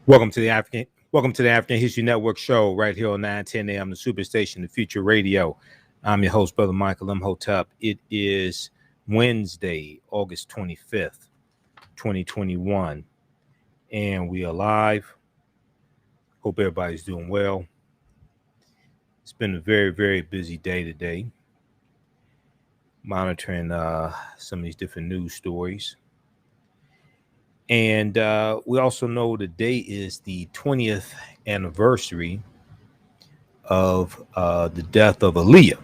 Welcome to the African History Network show right here on 910 AM, the Superstation, the Future Radio. I'm your host, Brother Michael Imhotep. It is Wednesday, August 25th, 2021, and we are live. Hope everybody's doing well. It's been a very, very busy day today, monitoring some of these different news stories. And we also know today is the 20th anniversary of the death of Aaliyah.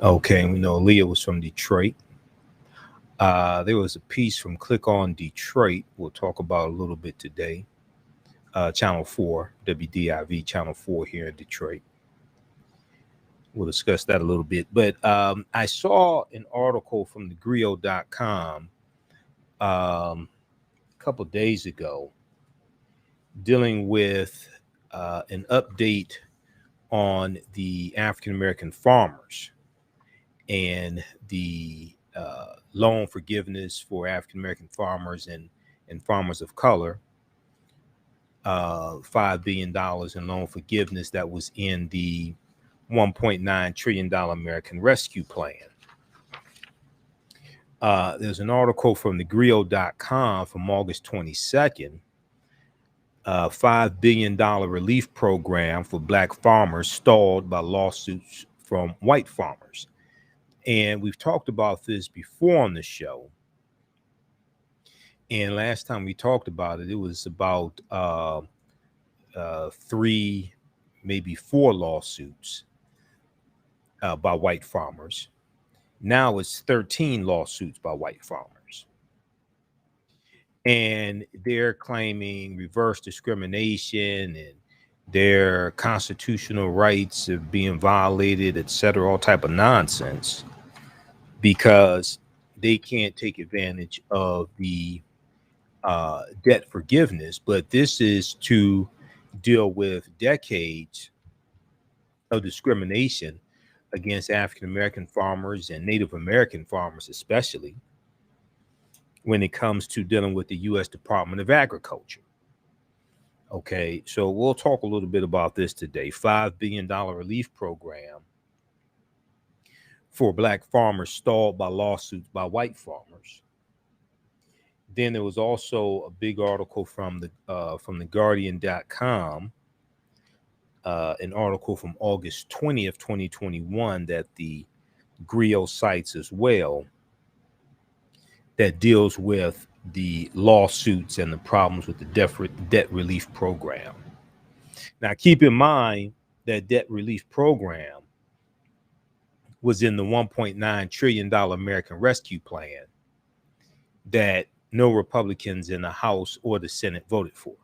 Okay, we know Aaliyah was from Detroit. There was a piece from Click on Detroit we'll talk about a little bit today. Channel 4, WDIV Channel 4 here in Detroit. We'll discuss that a little bit. But I saw an article from thegrio.com a couple days ago dealing with an update on the African-American farmers and the loan forgiveness for African-American farmers and farmers of color, $5 billion in loan forgiveness that was in the $1.9 trillion American Rescue Plan. There's an article from thegrio.com from August 22nd, $5 billion relief program for black farmers stalled by lawsuits from white farmers. And we've talked about this before on the show. And last time we talked about it, it was about 3, maybe 4 lawsuits by white farmers. Now it's 13 lawsuits by white farmers. And they're claiming reverse discrimination and their constitutional rights are being violated, et cetera, all type of nonsense, because they can't take advantage of the debt forgiveness. But this is to deal with decades of discrimination against African-American farmers and Native American farmers, especially when it comes to dealing with the U.S. Department of Agriculture. Okay, so we'll talk a little bit about this today. $5 billion relief program for black farmers stalled by lawsuits by white farmers. Then there was also a big article from the Guardian.com, an article from August 20th, 2021 that the Grio cites as well, that deals with the lawsuits and the problems with the debt relief program. Now, keep in mind that debt relief program was in the $1.9 trillion American Rescue Plan that no Republicans in the House or the Senate voted for.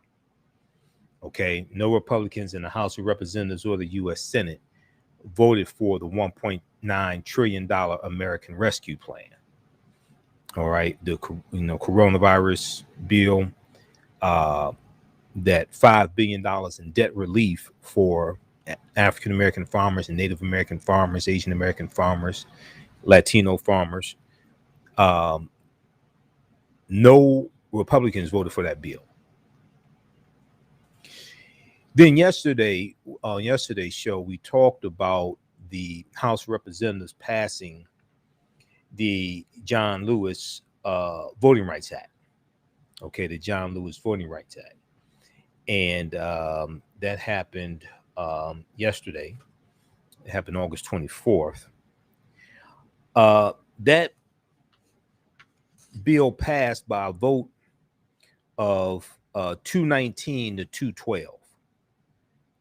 Okay, no Republicans in the House of Representatives or the U.S. Senate voted for the $1.9 trillion American Rescue Plan. All right, the coronavirus bill, that $5 billion in debt relief for African American farmers and Native American farmers, Asian American farmers, Latino farmers. No Republicans voted for that bill. Then yesterday, on yesterday's show, we talked about the House of Representatives passing the John Lewis Voting Rights Act. Okay, the John Lewis Voting Rights Act. And that happened yesterday. It happened August 24th. That bill passed by a vote of 219 to 212.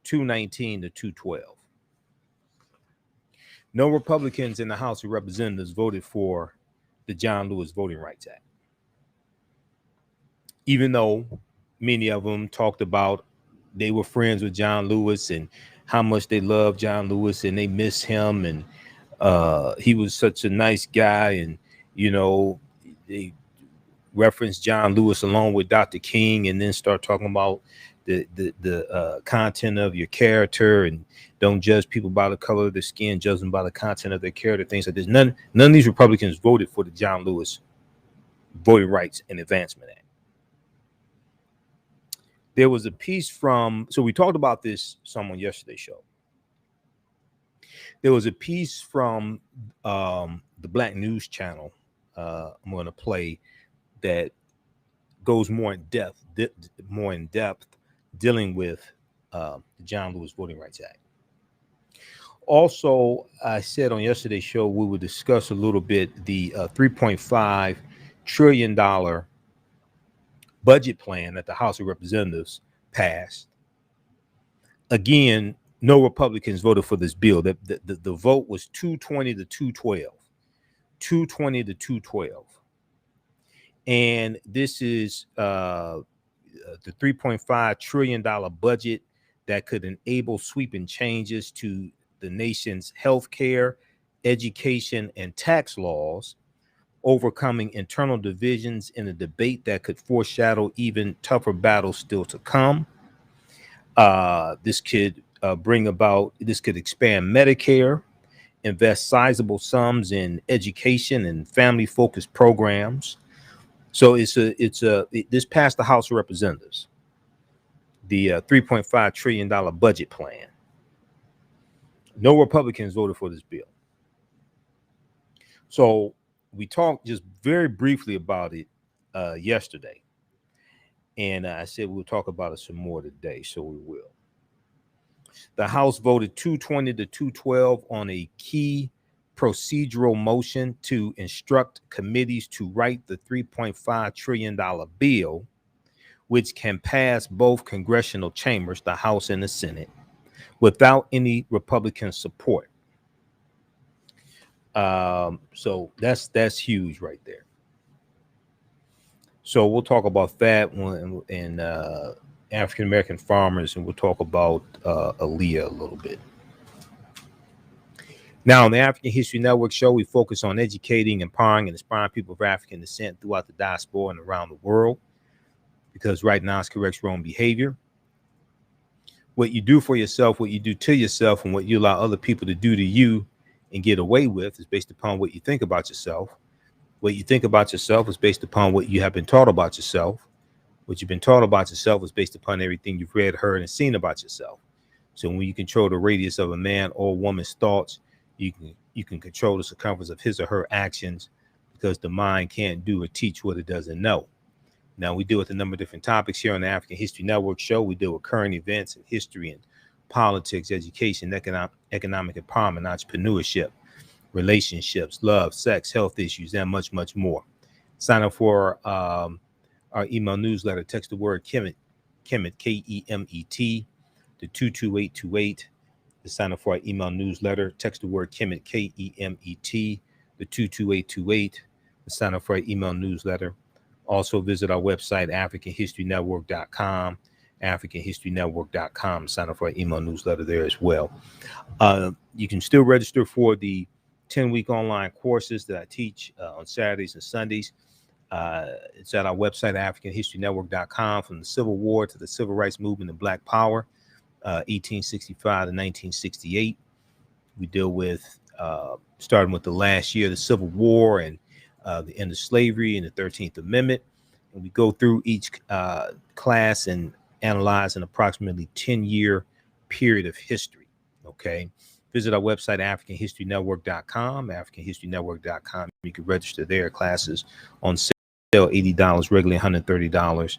219 to 212. No Republicans in the House of Representatives voted for the John Lewis Voting Rights Act, even though many of them talked about they were friends with John Lewis and how much they loved John Lewis and they miss him, and he was such a nice guy. And they referenced John Lewis along with Dr. King, and then start talking about the content of your character, and don't judge people by the color of their skin, judge them by the content of their character, things like this. None of these Republicans voted for the John Lewis Voting Rights and Advancement Act. There was a piece from, so we talked about this some on yesterday's show. There was a piece from the Black News Channel I'm going to play that goes more in depth dealing with the John Lewis Voting Rights Act. Also, I said on yesterday's show we would discuss a little bit the $3.5 trillion budget plan that the House of Representatives passed. Again, no Republicans voted for this bill. The vote was 220 to 212. 220 to 212. And this is the $3.5 trillion budget that could enable sweeping changes to the nation's health care, education, and tax laws, overcoming internal divisions in a debate that could foreshadow even tougher battles still to come. This could expand Medicare, invest sizable sums in education and family-focused programs. So this passed the House of Representatives, the $3.5 trillion budget plan. No Republicans voted for this bill. So we talked just very briefly about it yesterday. And I said we'll talk about it some more today, so we will. The House voted 220 to 212 on a key procedural motion to instruct committees to write the $3.5 trillion bill, which can pass both congressional chambers, the House and the Senate, without any Republican support. So that's huge right there. So we'll talk about that one and African American farmers, and we'll talk about Aaliyah a little bit. Now, on the African History Network show, we focus on educating, empowering, and inspiring people of African descent throughout the diaspora and around the world, because right now it's corrects wrong behavior. What you do for yourself, what you do to yourself, and what you allow other people to do to you and get away with is based upon what you think about yourself. What you think about yourself is based upon what you have been taught about yourself. What you've been taught about yourself is based upon everything you've read, heard, and seen about yourself. So when you control the radius of a man or woman's thoughts, you can control the circumference of his or her actions, because the mind can't do or teach what it doesn't know. Now, we deal with a number of different topics here on the African History Network show. We deal with current events and history and politics, education, economic empowerment, entrepreneurship, relationships, love, sex, health issues, and much, much more. Sign up for our email newsletter. Text the word Kemet, Kemet, to 22828. To sign up for our email newsletter, text the word Kemet, Kemet, to 22828. To sign up for our email newsletter. Also visit our website, AfricanHistoryNetwork.com, AfricanHistoryNetwork.com. Sign up for our email newsletter there as well. You can still register for the 10-week online courses that I teach on Saturdays and Sundays. It's at our website, AfricanHistoryNetwork.com, from the Civil War to the Civil Rights Movement and Black Power, 1865 to 1968. We deal with, starting with the last year of the Civil War and the end of slavery and the 13th Amendment. And we go through each class and analyze an approximately 10-year period of history. Okay. Visit our website, AfricanHistoryNetwork.com, AfricanHistoryNetwork.com. You can register there. Classes on sale, $80, regularly $130.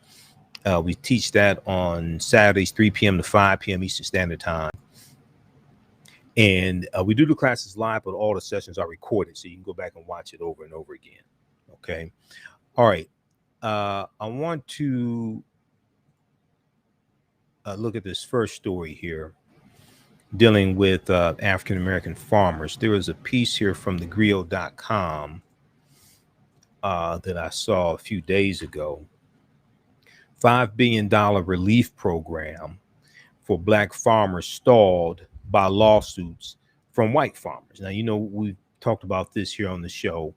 We teach that on Saturdays, 3 p.m. to 5 p.m. Eastern Standard Time. And we do the classes live, but all the sessions are recorded, so you can go back and watch it over and over again. Okay. All right. I want to look at this first story here dealing with African American farmers. There was a piece here from thegrio.com that I saw a few days ago. $5 billion relief program for Black farmers stalled by lawsuits from white farmers. Now, you know, we've talked about this here on the show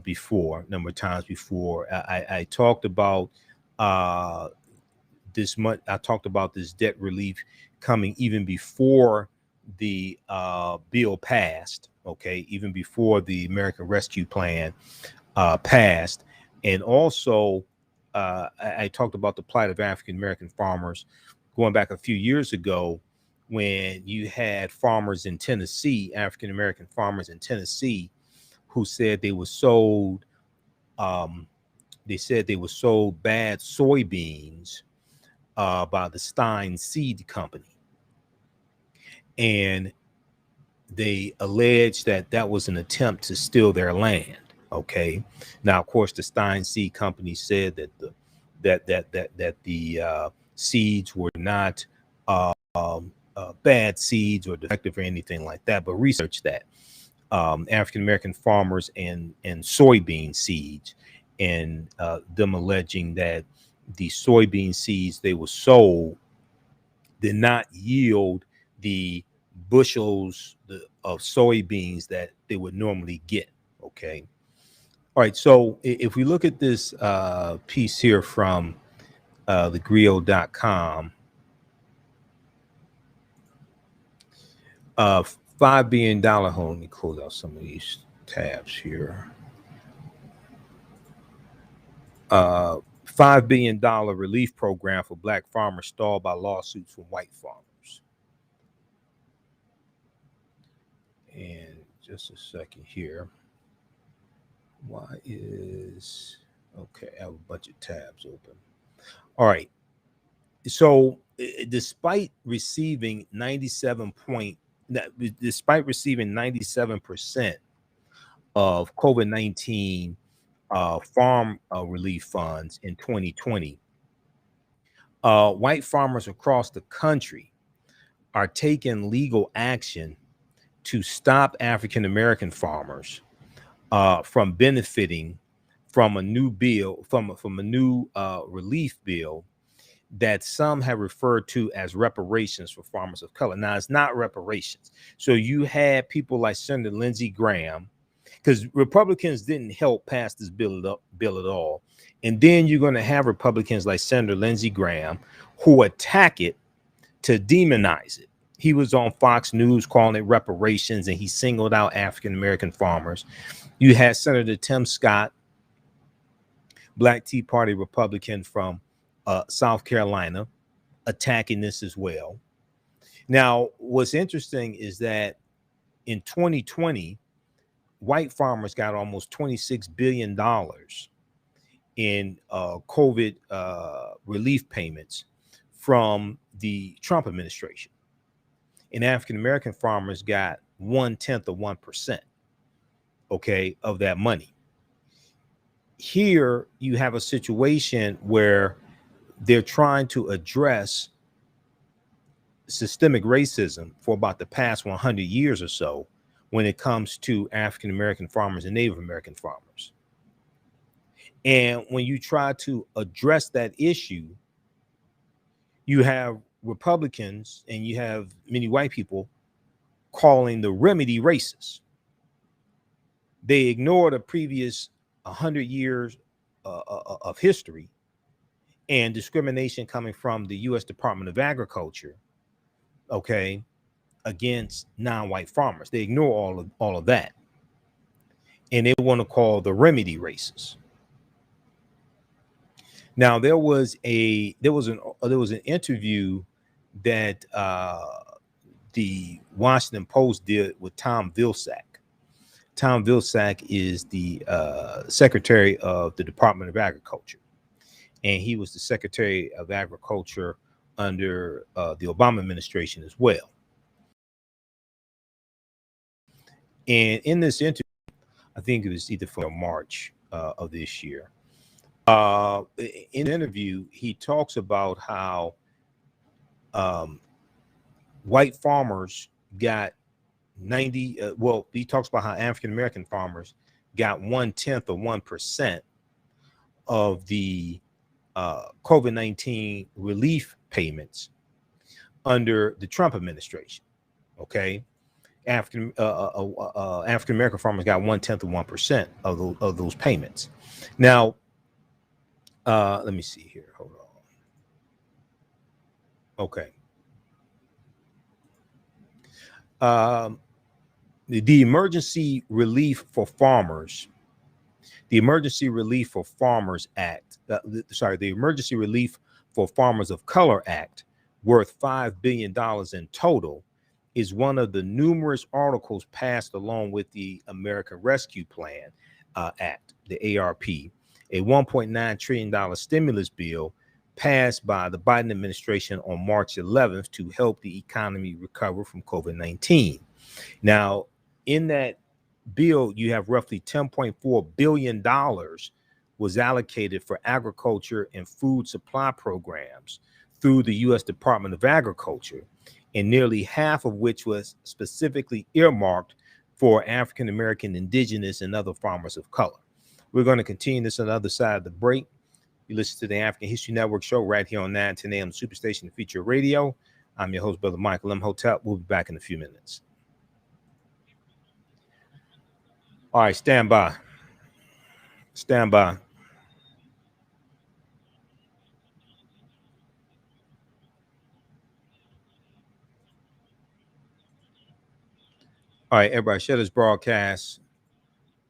before, a number of times before. I talked about this month. I talked about this debt relief coming even before the bill passed. Okay, even before the American Rescue Plan passed, and also I talked about the plight of African American farmers going back a few years ago, when you had farmers in Tennessee, African American farmers in Tennessee, who said they were sold. They said they were sold bad soybeans by the Stein Seed Company, and they alleged that that was an attempt to steal their land. Okay, now of course the Stein Seed Company said that the seeds were not bad seeds or defective or anything like that, but research that African American farmers and soybean seeds, and them alleging that the soybean seeds they were sold did not yield the bushels of soybeans that they would normally get. Okay. All right. So if we look at this piece here from thegrio.com, $5 billion. Hold on, let me close out some of these tabs here. $5 billion relief program for black farmers stalled by lawsuits from white farmers. And just a second here. Why is okay? I have a bunch of tabs open. All right. So despite receiving 97% of COVID-19 farm relief funds in 2020, white farmers across the country are taking legal action to stop African American farmers from benefiting from a new bill, from a new relief bill that some have referred to as reparations for farmers of color. Now, it's not reparations. So you had people like Senator Lindsey Graham, because Republicans didn't help pass this bill at all. And then you're going to have Republicans like Senator Lindsey Graham who attack it to demonize it. He was on Fox News calling it reparations, and he singled out African American farmers. You had Senator Tim Scott, Black Tea Party Republican from South Carolina, attacking this as well. Now, what's interesting is that in 2020, white farmers got almost $26 billion in COVID relief payments from the Trump administration. And African American farmers got 1/10 of 1%, okay, of that money. Here you have a situation where they're trying to address systemic racism for about the past 100 years or so when it comes to African American farmers and Native American farmers. And when you try to address that issue, you have Republicans and you have many white people calling the remedy racist. They ignore the previous 100 years of history and discrimination coming from the U.S. Department of Agriculture, okay, against non-white farmers. They ignore all of that, and they want to call the remedy racist. Now there was an interview that the Washington Post did with Tom Vilsack. Tom Vilsack is the Secretary of the Department of Agriculture, and he was the Secretary of Agriculture under the Obama administration as well. And in this interview, I think it was either for March of this year, in the interview, he talks about how white farmers got 90, he talks about how African American farmers got 1/10 of 1% of the COVID-19 relief payments under the Trump administration. Okay, African American farmers got 1/10 of 1% of those payments. Now, let me see here. Hold on. Okay. The Emergency Relief for Farmers, the Emergency Relief for Farmers Act the Emergency Relief for Farmers of Color Act, worth $5 billion in total, is one of the numerous articles passed along with the American Rescue Plan Act, the ARP, a $1.9 trillion stimulus bill passed by the Biden administration on March 11th to help the economy recover from COVID-19. Now, in that bill, you have roughly $10.4 billion was allocated for agriculture and food supply programs through the U.S. Department of Agriculture, and nearly half of which was specifically earmarked for African American, indigenous, and other farmers of color. We're going to continue this on the other side of the break. You listen to the African History Network show right here on 910 AM Superstation Feature Radio. I'm your host, Brother Michael Imhotep. We'll be back in a few minutes. All right, stand by. Stand by. All right, everybody, share this broadcast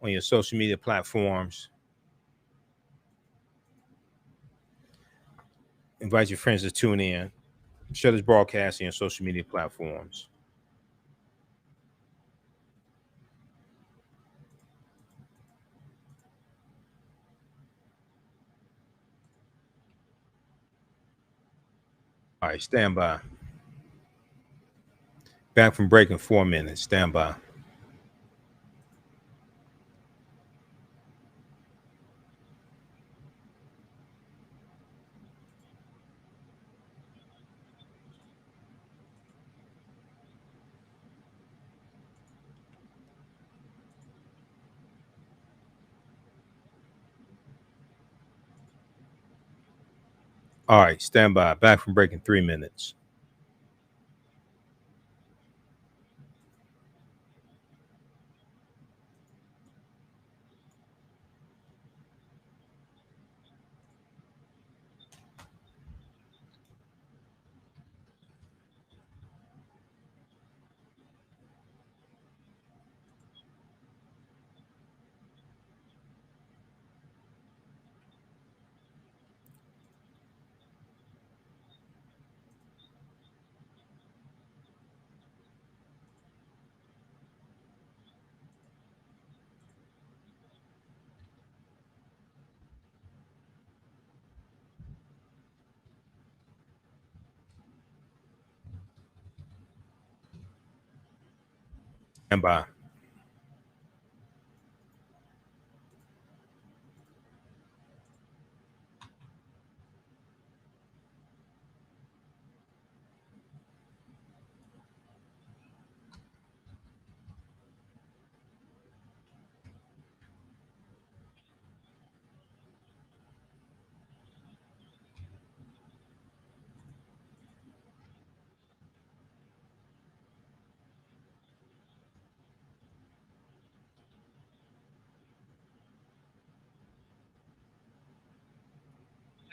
on your social media platforms. Invite your friends to tune in. Share this broadcast on your social media platforms. All right, stand by. Back from break in 4 minutes. Stand by. All right, stand by. Back from break in 3 minutes. Stand by.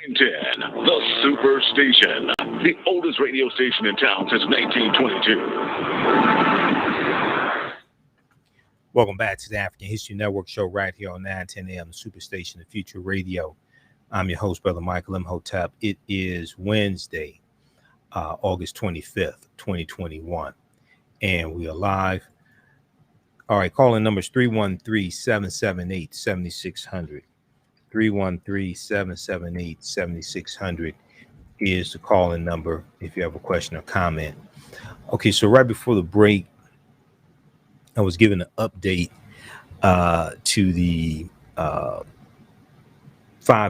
The Superstation, the oldest radio station in town since 1922. Welcome back to the African History Network show right here on 910 AM Superstation, the Future Radio. I'm your host, Brother Michael Imhotep. It is Wednesday, August 25th, 2021, and we are live. All right, calling numbers 313-778-7600. 313-778-7600 is the call-in number if you have a question or comment. Okay, so right before the break, I was given an update to the $5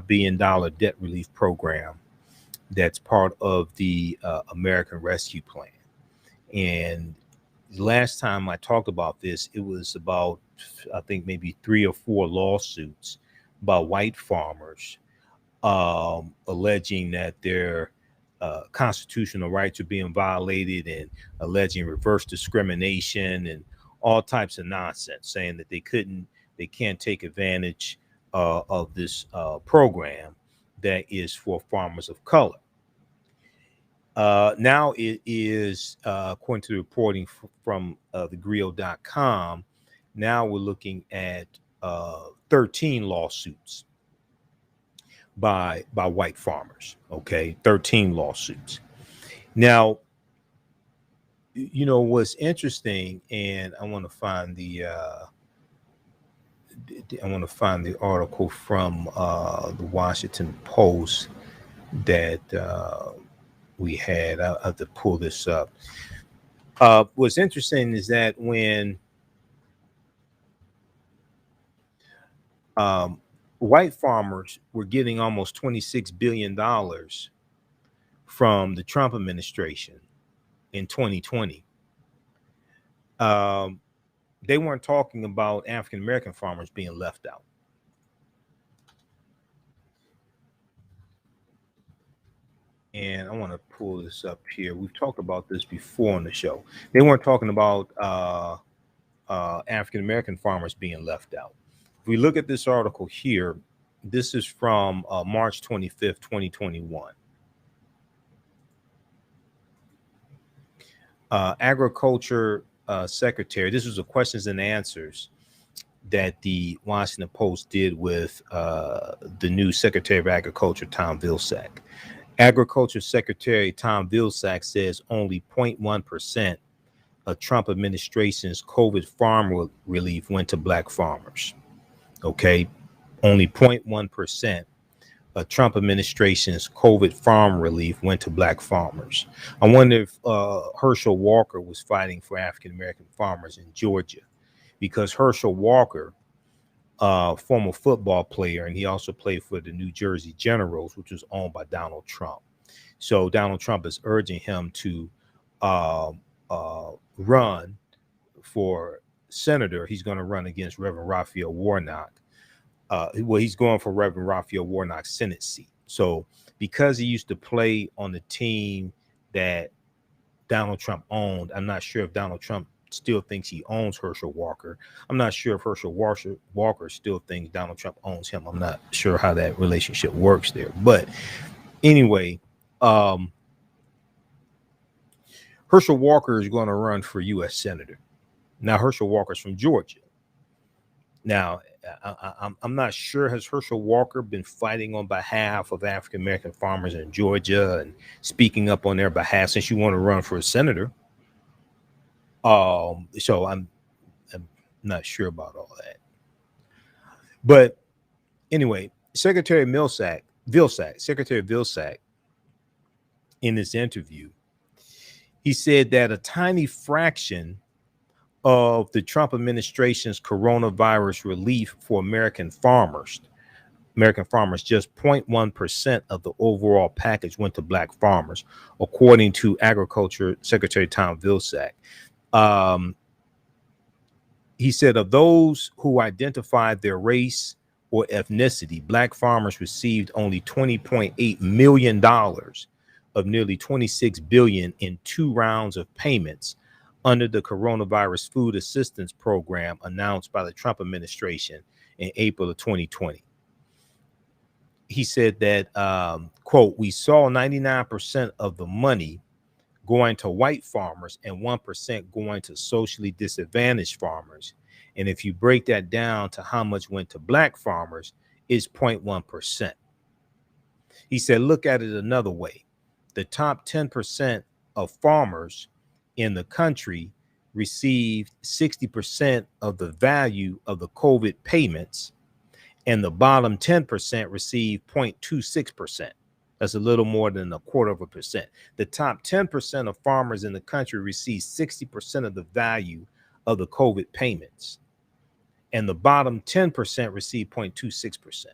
billion debt relief program that's part of the American Rescue Plan. And last time I talked about this, it was about, I think, maybe 3 or 4 lawsuits by white farmers alleging that their constitutional rights are being violated and alleging reverse discrimination and all types of nonsense, saying that they can't take advantage of this program that is for farmers of color. Now it is, according to the reporting from thegrio.com, now we're looking at 13 lawsuits by white farmers. Okay, 13 lawsuits. Now, what's interesting, and I want to find the article from the Washington Post that we had. I'll have to pull this up. What's interesting is that when white farmers were getting almost $26 billion from the Trump administration in 2020, they weren't talking about African American farmers being left out. And I want to pull this up here. We've talked about this before on the show. They weren't talking about African American farmers being left out. If we look at this article here, this is from March 25th, 2021. Agriculture Secretary, this was a questions and answers that the Washington Post did with the new Secretary of Agriculture, Tom Vilsack. Agriculture Secretary Tom Vilsack says only 0.1% of Trump administration's COVID farm relief went to black farmers. Okay, only 0.1% of Trump administration's COVID farm relief went to black farmers. I wonder if Herschel Walker was fighting for African American farmers in Georgia, because Herschel Walker, former football player, and he also played for the New Jersey Generals, which was owned by Donald Trump. So Donald Trump is urging him to run for senator. He's going to run against Reverend Raphael Warnock. He's going for Reverend Raphael Warnock's Senate seat. So because he used to play on the team that Donald Trump owned, I'm not sure if Donald Trump still thinks he owns Herschel Walker. I'm not sure if Herschel Walker still thinks Donald Trump owns him. I'm not sure how that relationship works there. But anyway, Herschel Walker is going to run for U.S. Senator. Now, Herschel Walker's from Georgia. Now, I'm not sure, has Herschel Walker been fighting on behalf of African American farmers in Georgia and speaking up on their behalf since you want to run for a senator? So I'm not sure about all that. But anyway, Secretary Vilsack, in this interview, he said that a tiny fraction of the Trump administration's coronavirus relief for American farmers, just 0.1% of the overall package went to black farmers, according to Agriculture Secretary Tom Vilsack. He said of those who identified their race or ethnicity, black farmers received only $20.8 million of nearly $26 billion in 2 rounds of payments under the coronavirus food assistance program announced by the Trump administration in April of 2020. He said that, quote, we saw 99% of the money going to white farmers and 1% going to socially disadvantaged farmers. And if you break that down to how much went to black farmers, it's 0.1%. He said, look at it another way. The top 10% of farmers in the country received 60% of the value of the COVID payments, and the bottom 10% received 0.26%. That's a little more than 0.25%. The top 10% of farmers in the country receive 60% of the value of the COVID payments, and the bottom 10% receive 0.26%.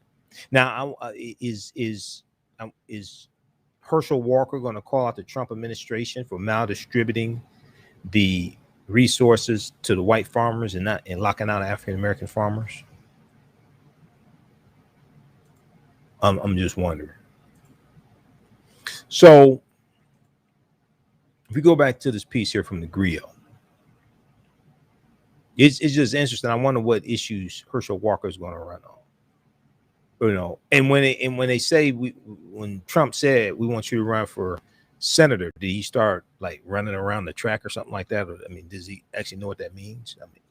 Now, is Herschel Walker going to call out the Trump administration for maldistributing the resources to the white farmers and locking out African American farmers? I'm just wondering. So if we go back to this piece here from the Griot, it's just interesting. I wonder what issues Herschel Walker is going to run on. And when they say when Trump said we want you to run for senator, did he start like running around the track or something like that? Or, I mean, does he actually know what that means? I mean,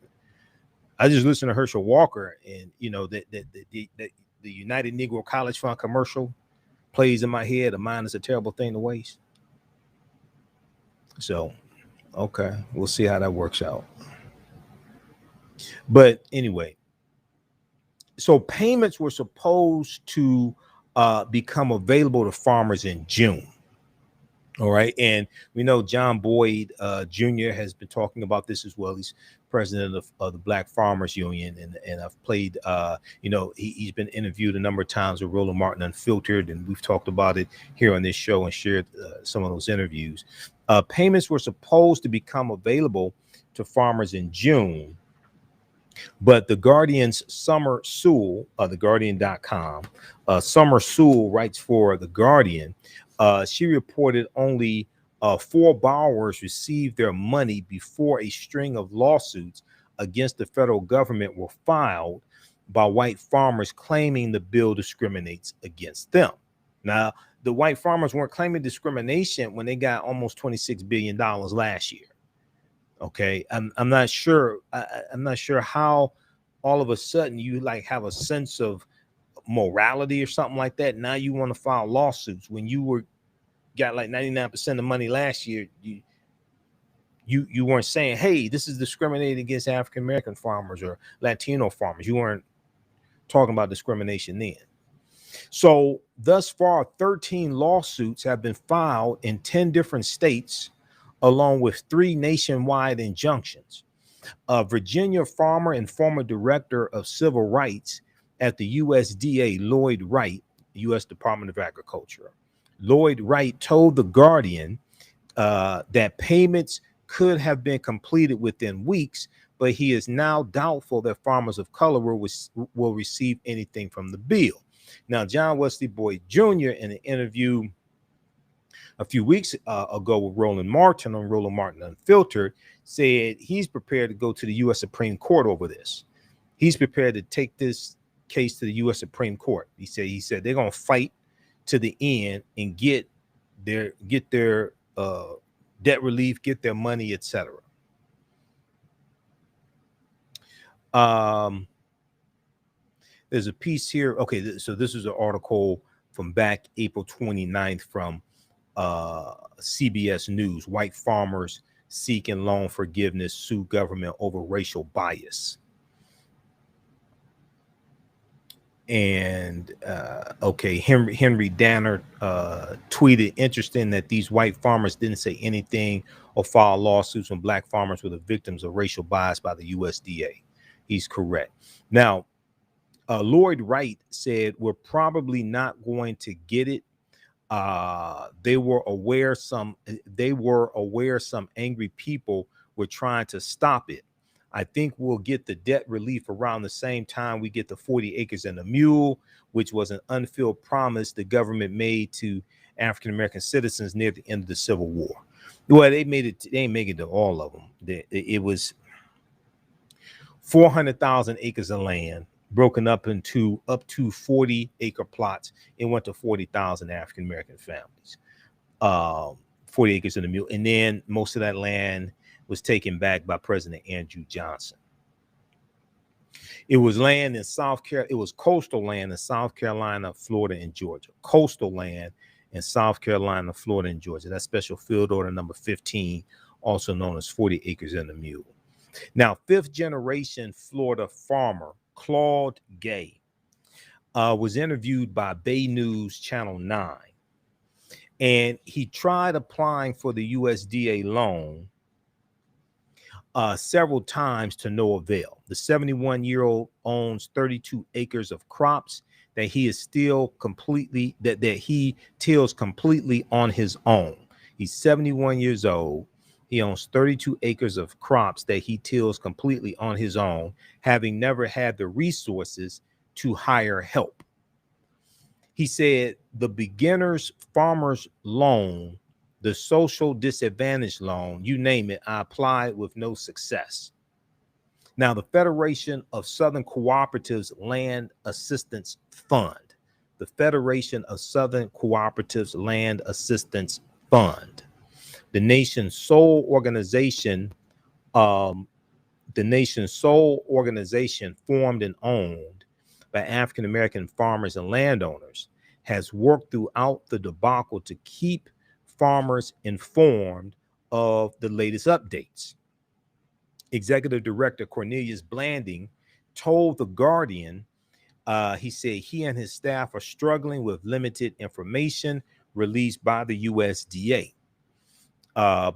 I just listened to Herschel Walker, and that United Negro College Fund commercial plays in my head. A mind is a terrible thing to waste. So, okay, we'll see how that works out. But anyway, so payments were supposed to become available to farmers in June. All right. And we know John Boyd Jr. has been talking about this as well. He's president of the Black Farmers Union. And I've played, he's been interviewed a number of times with Roland Martin Unfiltered. And we've talked about it here on this show and shared some of those interviews. Payments were supposed to become available to farmers in June. But the Guardian's Summer Sewell, theguardian.com, Summer Sewell writes for The Guardian. She reported only 4 borrowers received their money before a string of lawsuits against the federal government were filed by white farmers claiming the bill discriminates against them. Now, the white farmers weren't claiming discrimination when they got almost $26 billion last year. Okay, I'm not sure. I'm not sure how all of a sudden you like have a sense of morality or something like that. Now you want to file lawsuits when you got like 99% of money last year. You weren't saying, hey, this is discriminating against African American farmers or Latino farmers. You weren't talking about discrimination then. So thus far, 13 lawsuits have been filed in 10 different states, along with 3 nationwide injunctions. Virginia farmer and former director of civil rights at the USDA, Lloyd Wright, U.S. Department of Agriculture. Lloyd Wright told The Guardian that payments could have been completed within weeks, but he is now doubtful that farmers of color will receive anything from the bill. Now, John Wesley Boyd Jr. in an interview a few weeks ago with Roland Martin on Roland Martin Unfiltered said he's prepared to go to the U.S. Supreme Court over this. He's prepared to take this case to the U.S. Supreme Court. He said they're going to fight to the end and get their debt relief, get their money, etc. There's a piece here. Okay, so this is an article from back April 29th from CBS News. White farmers seeking loan forgiveness sue government over racial bias. And Henry Danner tweeted, interesting that these white farmers didn't say anything or file lawsuits when black farmers were the victims of racial bias by the USDA. He's correct. Now, Lloyd Wright said we're probably not going to get it. They were aware some angry people were trying to stop it. I think we'll get the debt relief around the same time we get the 40 acres and a mule, which was an unfulfilled promise the government made to African American citizens near the end of the Civil War. Well, they made it. They ain't make it to all of them. It was 400,000 acres of land broken up to 40 acre plots. It went to 40,000 African American families. 40 acres and a mule, and then most of that land was taken back by President Andrew Johnson. It was land in South Carolina. It was coastal land in South Carolina, Florida, and Georgia. Coastal land in South Carolina, Florida, and Georgia. That's Special Field Order number 15, also known as 40 acres and a mule. Now, 5th generation Florida farmer Claude Gay was interviewed by Bay News Channel 9, and he tried applying for the USDA loan several times to no avail. The 71-year-old owns 32 acres of crops that he is still completely that he tills completely on his own. He's 71 years old. He owns 32 acres of crops that he tills completely on his own, having never had the resources to hire help. He said the beginner's farmer's loan, the social disadvantage loan, you name it, I applied with no success. Now, the Federation of Southern Cooperatives Land Assistance Fund, the Federation of Southern Cooperatives Land Assistance Fund, the nation's sole organization, formed and owned by African American farmers and landowners has worked throughout the debacle to keep farmers informed of the latest updates. Executive Director Cornelius Blanding told The Guardian, he said he and his staff are struggling with limited information released by the USDA.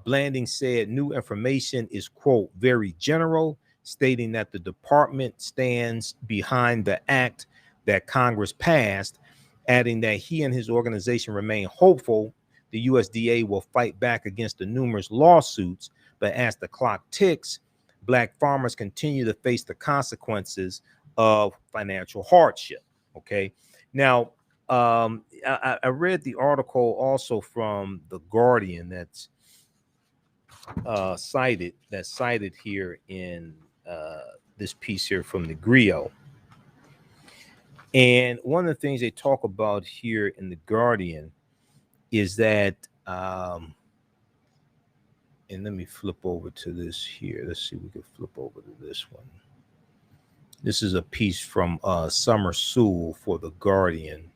Blanding said new information is, quote, very general, stating that the department stands behind the act that Congress passed, adding that he and his organization remain hopeful the USDA will fight back against the numerous lawsuits, but as the clock ticks, Black farmers continue to face the consequences of financial hardship. Okay. Now, I read the article also from The Guardian that's cited here in this piece here from the Griot. And one of the things they talk about here in The Guardian is that, and let me flip over to this here. Let's see if we can flip over to this one. This is a piece from Summer Sewell for The Guardian.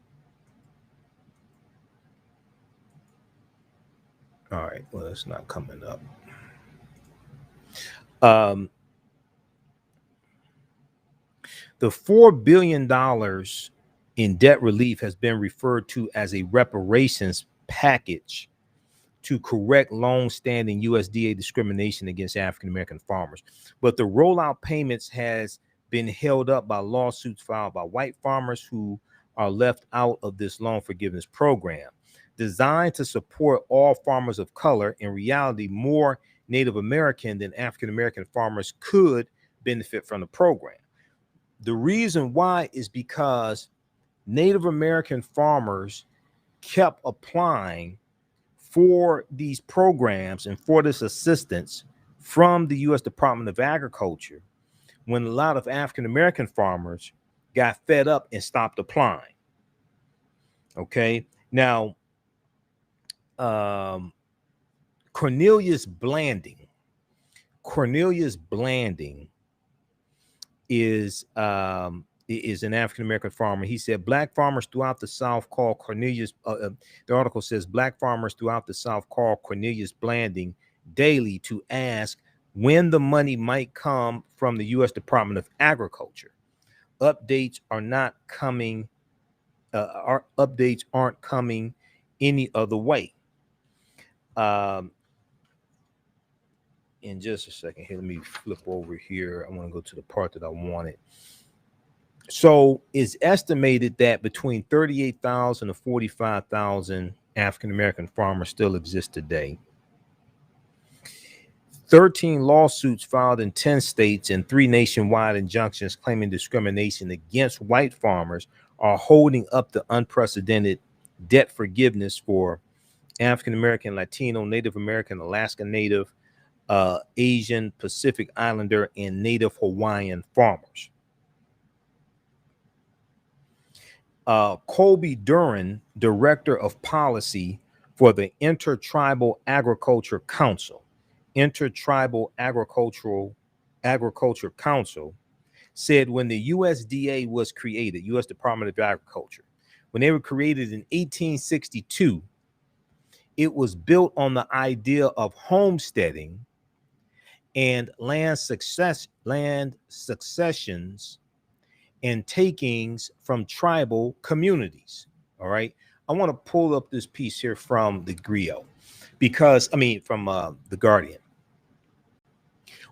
All right, well, it's not coming up. The $4 billion in debt relief has been referred to as a reparations package to correct long-standing USDA discrimination against African-American farmers. But the rollout payments has been held up by lawsuits filed by white farmers who are left out of this loan forgiveness program. Designed to support all farmers of color, in reality, more Native American than African-American farmers could benefit from the program. The reason why is because Native American farmers kept applying for these programs and for this assistance from the U.S. Department of Agriculture when a lot of African-American farmers got fed up and stopped applying. Okay. Now, Cornelius Blanding is an African-American farmer. He said Black farmers throughout the South call Cornelius, the article says Black farmers throughout the South call Cornelius Blanding daily to ask when the money might come from the U.S. Department of Agriculture. Updates are not coming. Our updates aren't coming any other way. In just a second here, let me flip over here. I want to go to the part that I wanted. So it's estimated that between 38,000 to 45,000 African-American farmers still exist today. 13 lawsuits filed in 10 states and 3 nationwide injunctions claiming discrimination against white farmers are holding up the unprecedented debt forgiveness for African-American, Latino, Native American, Alaska Native, Asian, Pacific Islander, and Native Hawaiian farmers. Colby Duran, Director of Policy for the Intertribal Agriculture Council, Agriculture Council, said when the USDA was created, U.S. Department of Agriculture, when they were created in 1862, it was built on the idea of homesteading and land successions and takings from tribal communities. All right. I want to pull up this piece here from the Griot because, from The Guardian.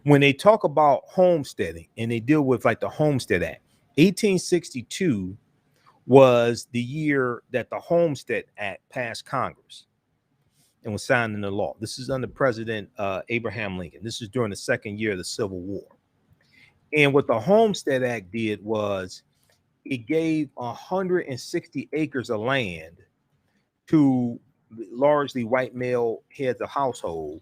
When they talk about homesteading and they deal with like the Homestead Act, 1862 was the year that the Homestead Act passed Congress and was signed into law. This is under President Abraham Lincoln. This is during the second year of the Civil War. And what the Homestead Act did was it gave 160 acres of land to largely white male heads of household.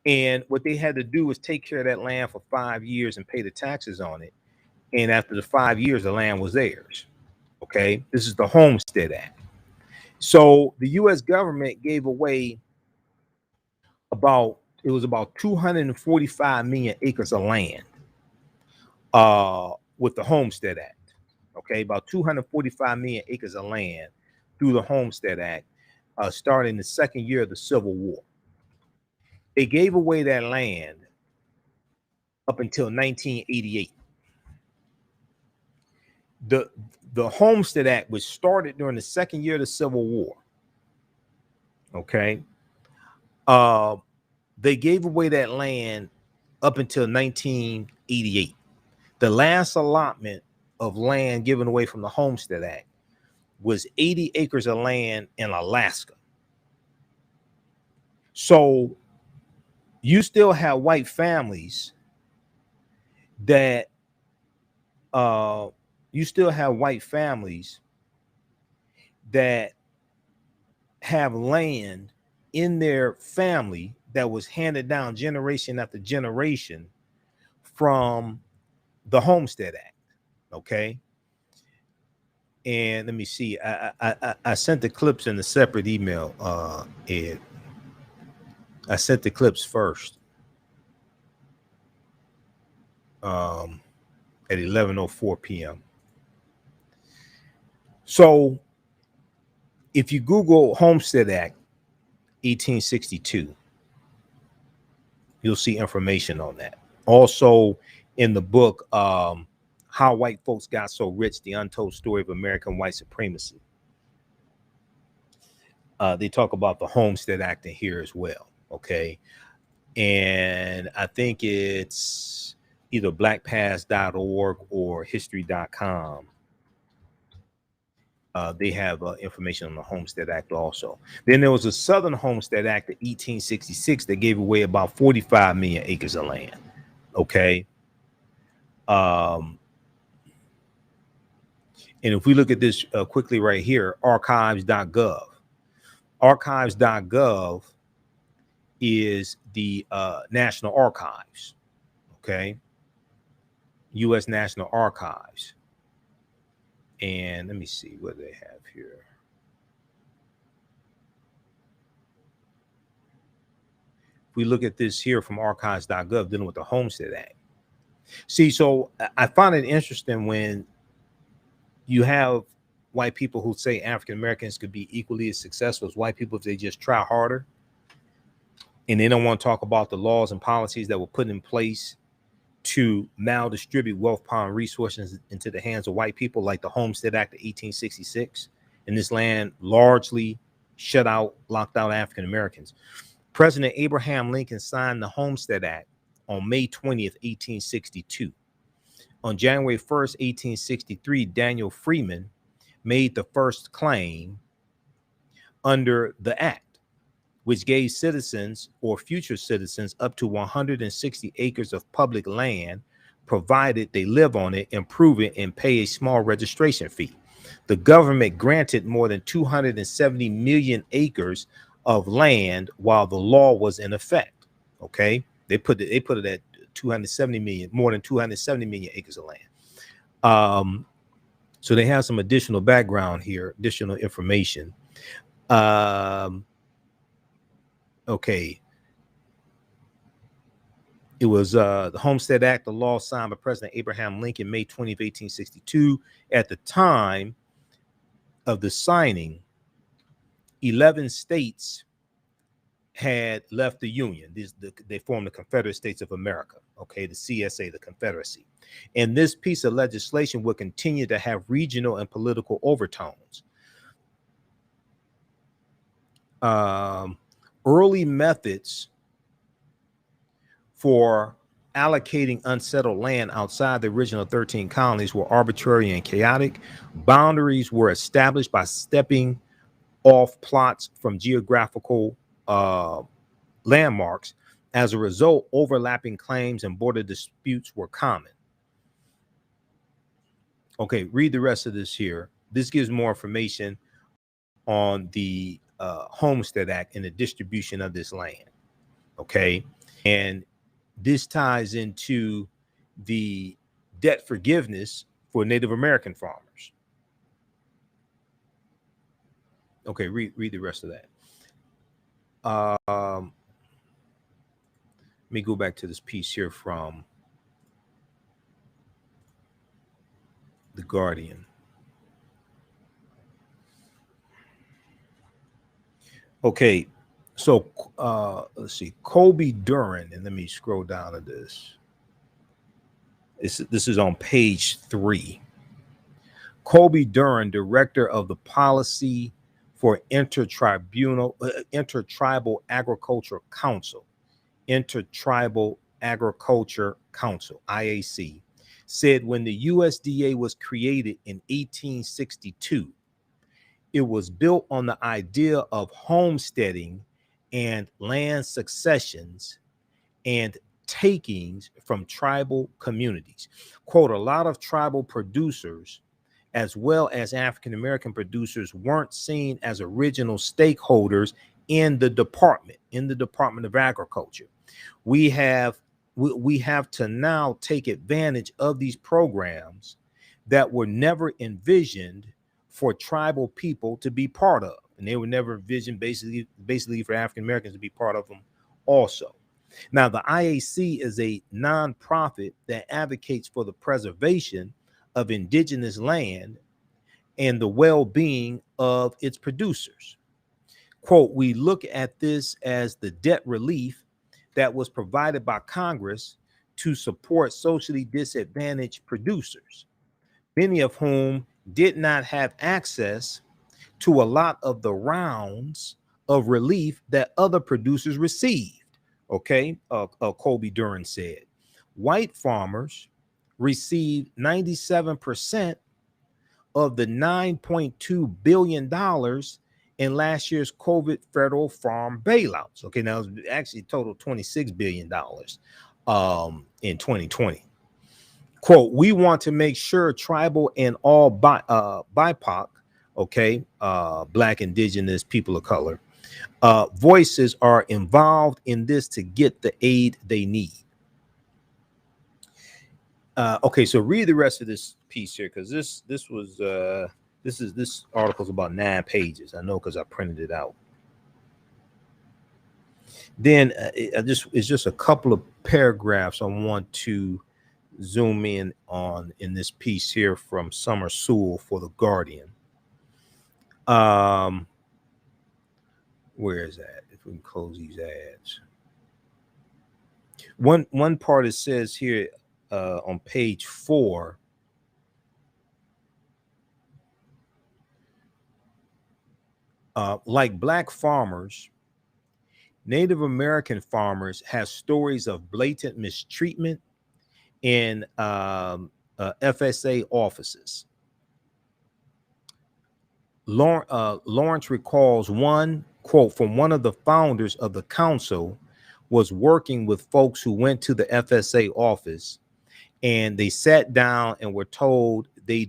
And what they had to do was take care of that land for 5 years and pay the taxes on it. And after the 5 years, the land was theirs. Okay, this is the Homestead Act. So the U.S. government gave away about 245 million acres of land with the Homestead Act. okay, about 245 million acres of land through the Homestead Act, starting the second year of the Civil War. They gave away that land up until 1988. The Homestead Act was started during the second year of the Civil War. Okay. They gave away that land up until 1988. The last allotment of land given away from the Homestead Act was 80 acres of land in Alaska. So you still have white families that have land in their family that was handed down generation after generation from the Homestead Act. Okay. And let me see. I sent the clips in a separate email, Ed. I sent the clips first. At 11:04 p.m. So if you Google Homestead Act 1862, you'll see information on that. Also in the book, How White Folks Got So Rich, The Untold Story of American White Supremacy. They talk about the Homestead Act in here as well. Okay. And I think it's either blackpast.org or history.com. They have information on the Homestead Act also. Then there was a Southern Homestead Act of 1866 that gave away about 45 million acres of land. Okay. And if we look at this quickly right here, archives.gov. Archives.gov is the National Archives. Okay. U.S. National Archives. And let me see what they have here. If we look at this here from archives.gov dealing with the Homestead Act. See, so I find it interesting when you have white people who say African Americans could be equally as successful as white people if they just try harder. And they don't want to talk about the laws and policies that were put in place to maldistribute wealth, power, and resources into the hands of white people, like the Homestead Act of 1866. And this land largely locked out African Americans. President Abraham Lincoln signed the Homestead Act on May 20th, 1862. On January 1st, 1863, Daniel Freeman made the first claim under the act, which gave citizens or future citizens up to 160 acres of public land, provided they live on it, improve it, and pay a small registration fee. The government granted more than 270 million acres of land while the law was in effect. Okay, they put it at 270 million, more than 270 million acres of land. So they have some additional background here, additional information. Okay. It was the Homestead Act, the law signed by President Abraham Lincoln, May 20th, 1862. At the time of the signing, 11 states had left the Union. They formed the Confederate States of America, okay, the CSA, the Confederacy. And this piece of legislation will continue to have regional and political overtones. Early methods for allocating unsettled land outside the original 13 colonies were arbitrary and chaotic. Boundaries were established by stepping off plots from geographical landmarks. As a result, overlapping claims and border disputes were common. Okay, read the rest of this here. This gives more information on the Homestead Act and the distribution of this land. Okay, and this ties into the debt forgiveness for Native American farmers. Okay, read the rest of that. Let me go back to this piece here from The Guardian. Okay, so let's see, Colby Duran, and let me scroll down to this. This is on page 3. Colby Duran, director of the policy for Intertribal Agriculture Council, Intertribal Agriculture Council, IAC, said when the USDA was created in 1862, it was built on the idea of homesteading and land successions and takings from tribal communities. Quote, a lot of tribal producers as well as African American producers weren't seen as original stakeholders in the Department of Agriculture. We have to now take advantage of these programs that were never envisioned for tribal people to be part of, and they were never envisioned basically for African Americans to be part of them also. Now, the IAC is a nonprofit that advocates for the preservation of indigenous land and the well-being of its producers. Quote, we look at this as the debt relief that was provided by Congress to support socially disadvantaged producers, many of whom did not have access to a lot of the rounds of relief that other producers received. Okay, Colby Duran said. White farmers received 97% of the $9.2 billion in last year's COVID federal farm bailouts. Okay, now it's actually total $26 billion in 2020. Quote, we want to make sure tribal and all BIPOC, okay, Black, Indigenous, people of color, voices are involved in this to get the aid they need. Okay, so read the rest of this piece here, because this article is about 9 pages. I know because I printed it out. Then it's just a couple of paragraphs I want to zoom in on in this piece here from Summer Sewell for The Guardian. Where is that? If we can close these ads. One part it says here on page 4. Like Black farmers, Native American farmers have stories of blatant mistreatment in FSA offices. Lawrence recalls one quote from one of the founders of the council was working with folks who went to the FSA office, and they sat down and were told they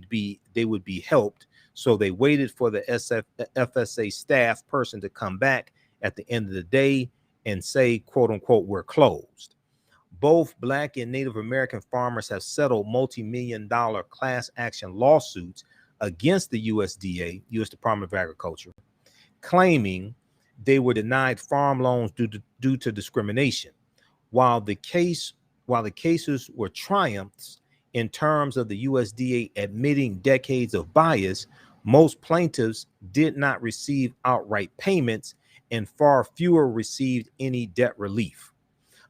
would be helped. So they waited for the FSA staff person to come back at the end of the day and say, quote unquote, we're closed. Both Black and Native American farmers have settled multi-million-dollar class action lawsuits against the USDA, U.S. Department of Agriculture, claiming they were denied farm loans due to discrimination. While the cases were triumphs in terms of the USDA admitting decades of bias, most plaintiffs did not receive outright payments, and far fewer received any debt relief.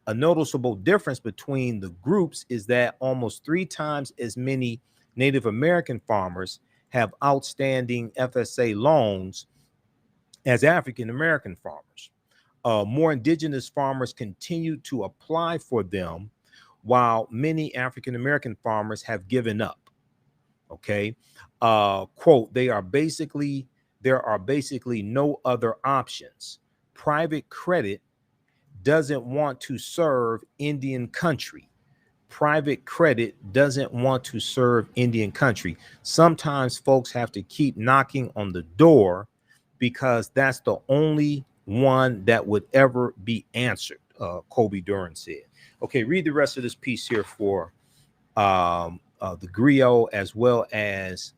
A noticeable difference between the groups is that almost 3 times as many Native American farmers have outstanding FSA loans as African American farmers. More indigenous farmers continue to apply for them, while many African American farmers have given up. Okay, quote, there are basically no other options. Private credit doesn't want to serve Indian country. Private credit doesn't want to serve Indian country. Sometimes folks have to keep knocking on the door because that's the only one that would ever be answered, Colby Duran said. Okay, read the rest of this piece here for the Griot as well as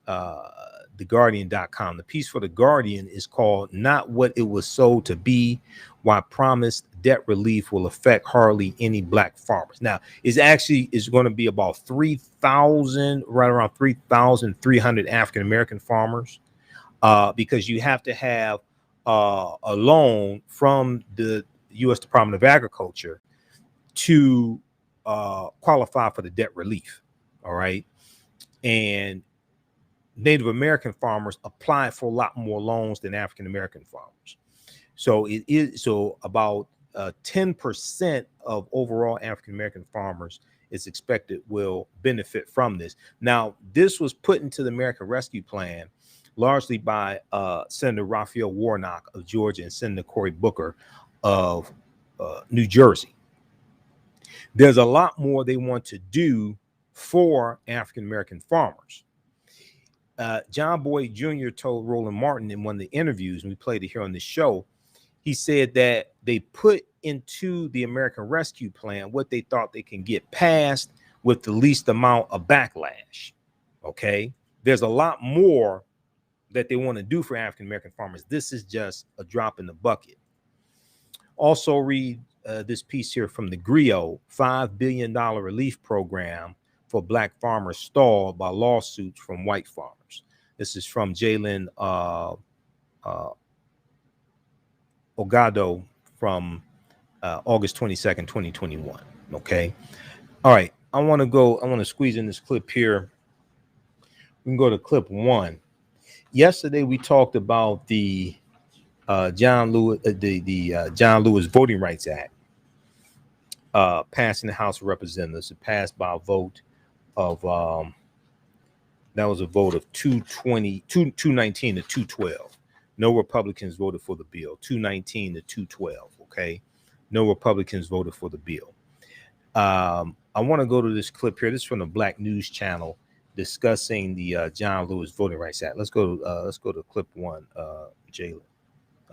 TheGuardian.com. The piece for The Guardian is called Not What It Was Sold to Be, Why Promised Debt Relief Will Affect Hardly Any Black Farmers. Now, it's going to be about 3,000, right around 3,300 African-American farmers, because you have to have a loan from the U.S. Department of Agriculture to qualify for the debt relief. All right. And Native American farmers applied for a lot more loans than African American farmers. So it is so about 10% of overall African American farmers is expected will benefit from this. Now, this was put into the American Rescue Plan largely by Senator Raphael Warnock of Georgia and Senator Cory Booker of New Jersey. There's a lot more they want to do for African American farmers. John Boyd Jr. told Roland Martin in one of the interviews, and we played it here on the show, he said that they put into the American Rescue Plan what they thought they can get passed with the least amount of backlash. Okay. There's a lot more that they want to do for African American farmers. This is just a drop in the bucket. Also read this piece here from the Griot, $5 billion relief program for Black farmers stalled by lawsuits from white farmers. This is from Jalen Ogado from August 22nd, 2021. Okay. All right. I want to squeeze in this clip here. We can go to clip 1. Yesterday, we talked about the John Lewis Voting Rights Act passing the House of Representatives. It passed by a vote of that was a vote of 219 to 212. No Republicans voted for the bill. 219 to 212. Okay, no Republicans voted for the bill. I want to go to this clip here. This is from the Black News Channel discussing the John Lewis Voting Rights Act. Let's go to clip 1, Jalen.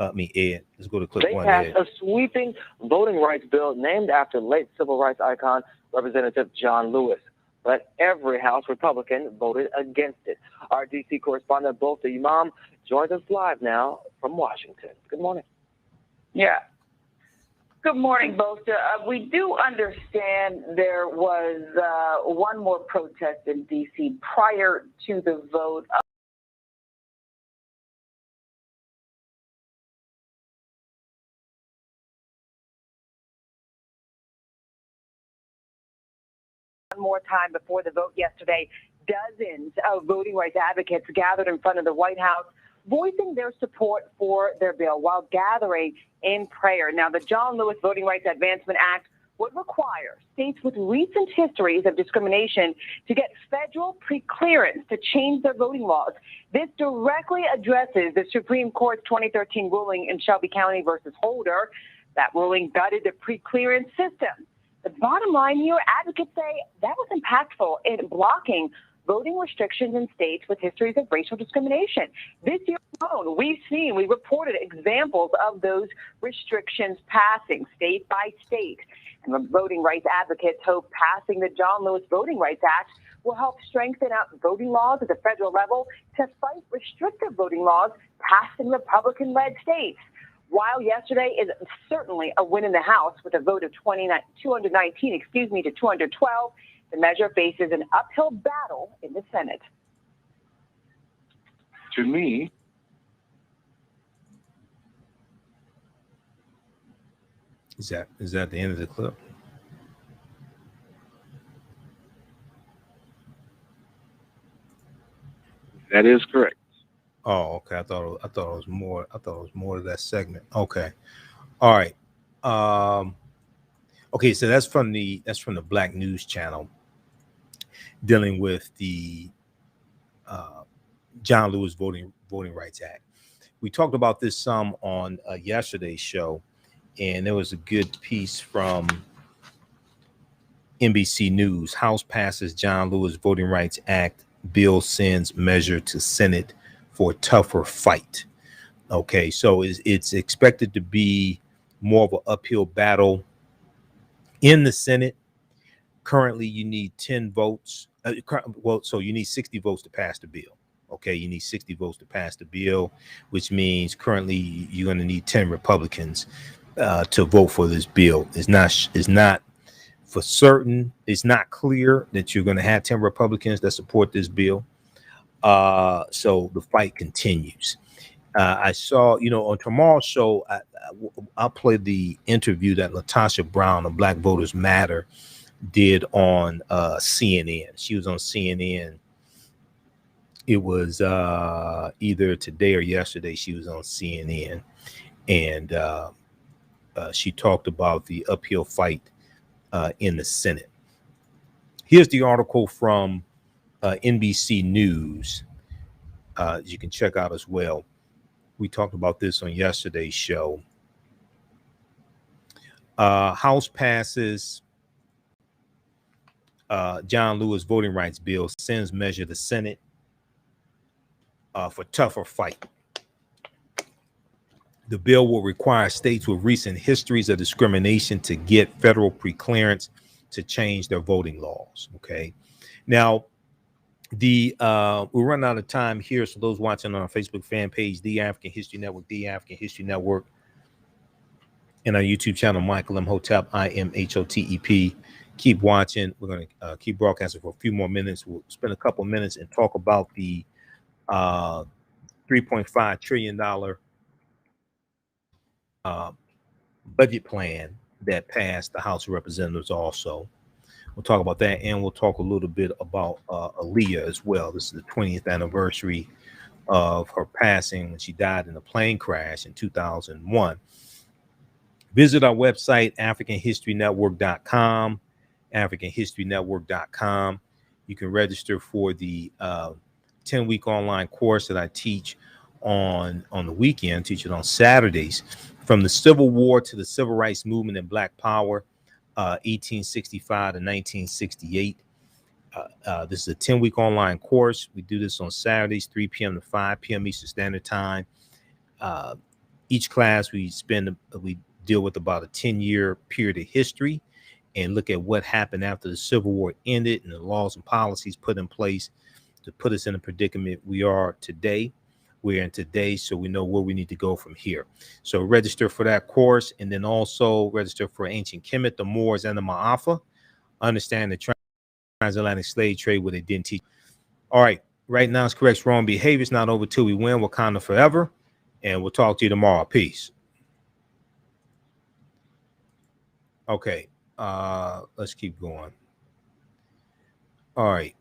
Ed. Let's go to clip 1. They passed a sweeping voting rights bill named after late civil rights icon Representative John Lewis. But every House Republican voted against it. Our D.C. correspondent, Bolta Imam, joins us live now from Washington. Good morning. Yeah. Good morning, Bolta. We do understand there was one more protest in D.C. prior to the vote. One more time before the vote yesterday, dozens of voting rights advocates gathered in front of the White House, voicing their support for their bill while gathering in prayer. Now, the John Lewis Voting Rights Advancement Act would require states with recent histories of discrimination to get federal preclearance to change their voting laws. This directly addresses the Supreme Court's 2013 ruling in Shelby County versus Holder. That ruling gutted the preclearance system. The bottom line here, advocates say that was impactful in blocking voting restrictions in states with histories of racial discrimination. This year alone, we reported examples of those restrictions passing state by state. And the voting rights advocates hope passing the John Lewis Voting Rights Act will help strengthen up voting laws at the federal level to fight restrictive voting laws passed in Republican-led states. While yesterday is certainly a win in the House with a vote of 219 to 212, the measure faces an uphill battle in the Senate. To me, Is that the end of the clip? that is correct. Oh, okay. I thought it was more. I thought it was more of that segment. Okay. All right. Okay. So that's from the Black News Channel dealing with the John Lewis Voting Rights Act. We talked about this some on yesterday's show, and there was a good piece from NBC News. House passes John Lewis Voting Rights Act. Bill sends measure to Senate for a tougher fight. Okay, so it's expected to be more of an uphill battle in the Senate. Currently, you need 10 votes. So you need 60 votes to pass the bill. Okay, you need 60 votes to pass the bill, which means currently you're going to need 10 Republicans to vote for this bill. It's not for certain. It's not clear that you're going to have 10 Republicans that support this bill. So the fight continues. I saw, on tomorrow's show, I'll play the interview that Latasha Brown of Black Voters Matter did on CNN. She was on CNN. It was either today or yesterday. She was on CNN, and she talked about the uphill fight in the Senate. Here's the article from NBC News. You can check out as well. We talked about this on yesterday's show. House passes John Lewis voting rights bill, sends measure to Senate for tougher fight. The bill will require states with recent histories of discrimination to get federal preclearance to change their voting laws. Okay. Now, we're running out of time here. So those watching on our Facebook fan page, The African History Network, The African History Network, and our YouTube channel, Michael Imhotep, Imhotep. Keep watching. We're going to keep broadcasting for a few more minutes. We'll spend a couple minutes and talk about the $3.5 trillion budget plan that passed the House of Representatives also. We'll talk about that, and we'll talk a little bit about Aaliyah as well. This is the 20th anniversary of her passing when she died in a plane crash in 2001. Visit our website, AfricanHistoryNetwork.com, AfricanHistoryNetwork.com. You can register for the 10-week online course that I teach on the weekend, teach it on Saturdays, from the Civil War to the Civil Rights Movement and Black Power, 1865 to 1968. This is a 10-week online course. We do this on Saturdays, 3 p.m. to 5 p.m. Eastern Standard Time. Each class we deal with about a 10-year period of history and look at what happened after the Civil War ended and the laws and policies put in place to put us in a predicament we are today. We're in today, so we know where we need to go from here. So register for that course, and then also register for Ancient Kemet, the Moors, and the Ma'afa. Understand the transatlantic slave trade, where they didn't teach. All right, right now it's correct wrong behavior. It's not over till we win. Wakanda forever, and we'll talk to you tomorrow. Peace. Okay, let's keep going. All right.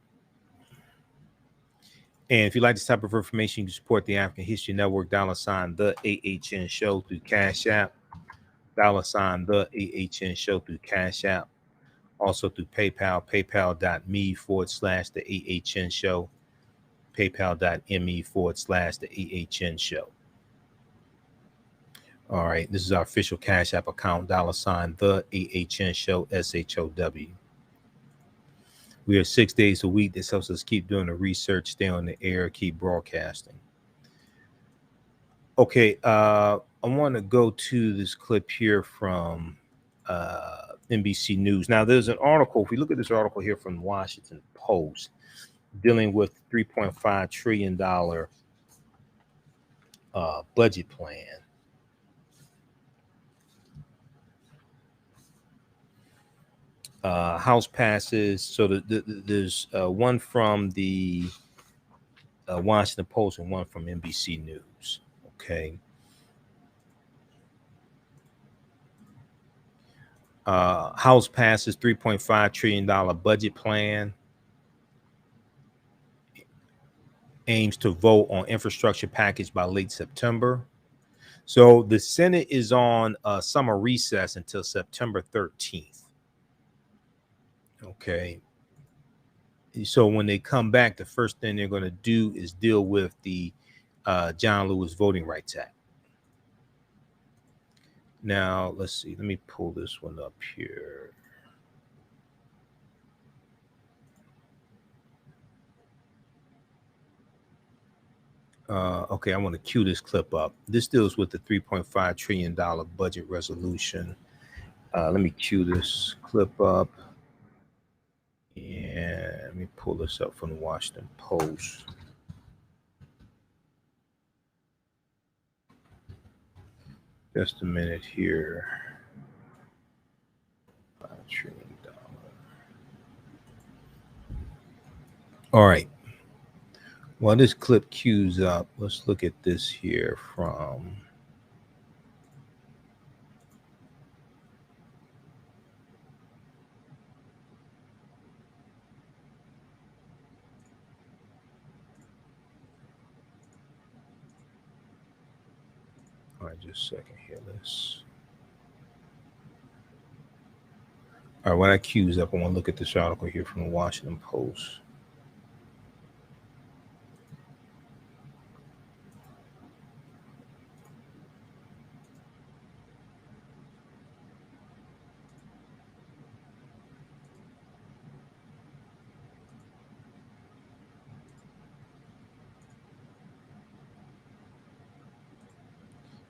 And if you like this type of information, you can support the African History Network, $ the AHN Show through Cash App, $ the AHN Show through Cash App, also through PayPal, paypal.me/the AHN Show, paypal.me/the AHN Show. All right, this is our official Cash App account, $ the AHN Show, SHOW. We are 6 days a week. This helps us keep doing the research, stay on the air, keep broadcasting. Okay, I want to go to this clip here from NBC News. Now, there's an article. If we look at this article here from the Washington Post dealing with $3.5 trillion budget plan. House passes. So there's one from the Washington Post and one from NBC News. Okay. House passes $3.5 trillion budget plan. Aims to vote on infrastructure package by late September. So the Senate is on summer recess until September 13th. Okay. So when they come back, the first thing they're going to do is deal with the John Lewis Voting Rights Act. Now, let's see. Let me pull this one up here. Okay, I want to cue this clip up. This deals with the $3.5 trillion budget resolution. Let me cue this clip up. And let me pull this up from the Washington Post. Just a minute here. $5 trillion. All right. Well, this clip cues up. Let's look at this here from. All right, just a second here. All right, when that cues up, I want to look at this article here from the Washington Post.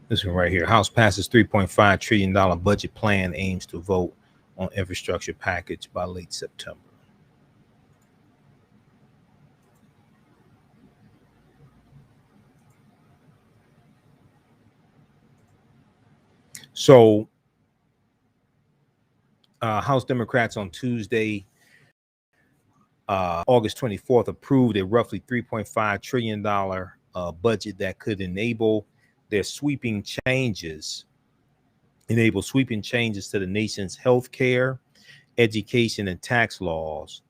This one right here. House passes $3.5 trillion budget plan, aims to vote on infrastructure package by late September. So House Democrats on Tuesday, August 24th, approved a roughly $3.5 trillion budget that could enable sweeping changes to the nation's health care, education, and tax laws,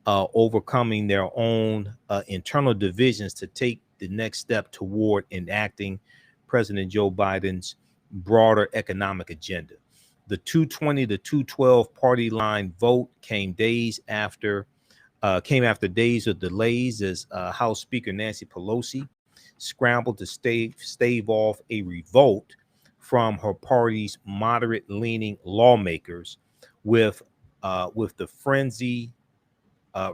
overcoming their own internal divisions to take the next step toward enacting President Joe Biden's broader economic agenda. The 220 to 212 party line vote came after days of delays as House Speaker Nancy Pelosi scrambled to stave off a revolt from her party's moderate-leaning lawmakers. With the frenzy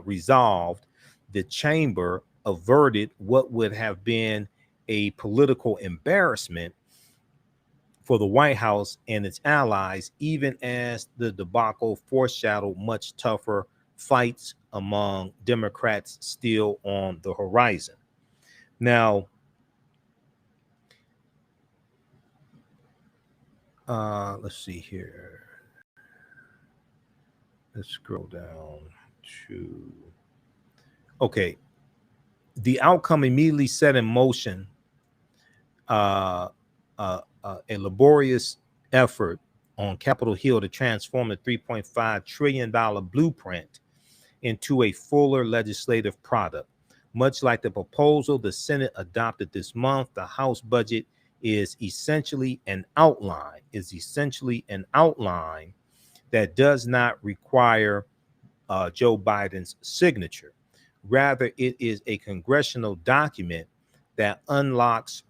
resolved, the chamber averted what would have been a political embarrassment for the White House and its allies, even as the debacle foreshadowed much tougher fights among Democrats still on the horizon. Now, let's see here. Let's scroll down to. Okay. The outcome immediately set in motion a laborious effort on Capitol Hill to transform the $3.5 trillion blueprint into a fuller legislative product. Much like the proposal the Senate adopted this month, the House budget is essentially an outline that does not require Joe Biden's signature. Rather, it is a congressional document that unlocks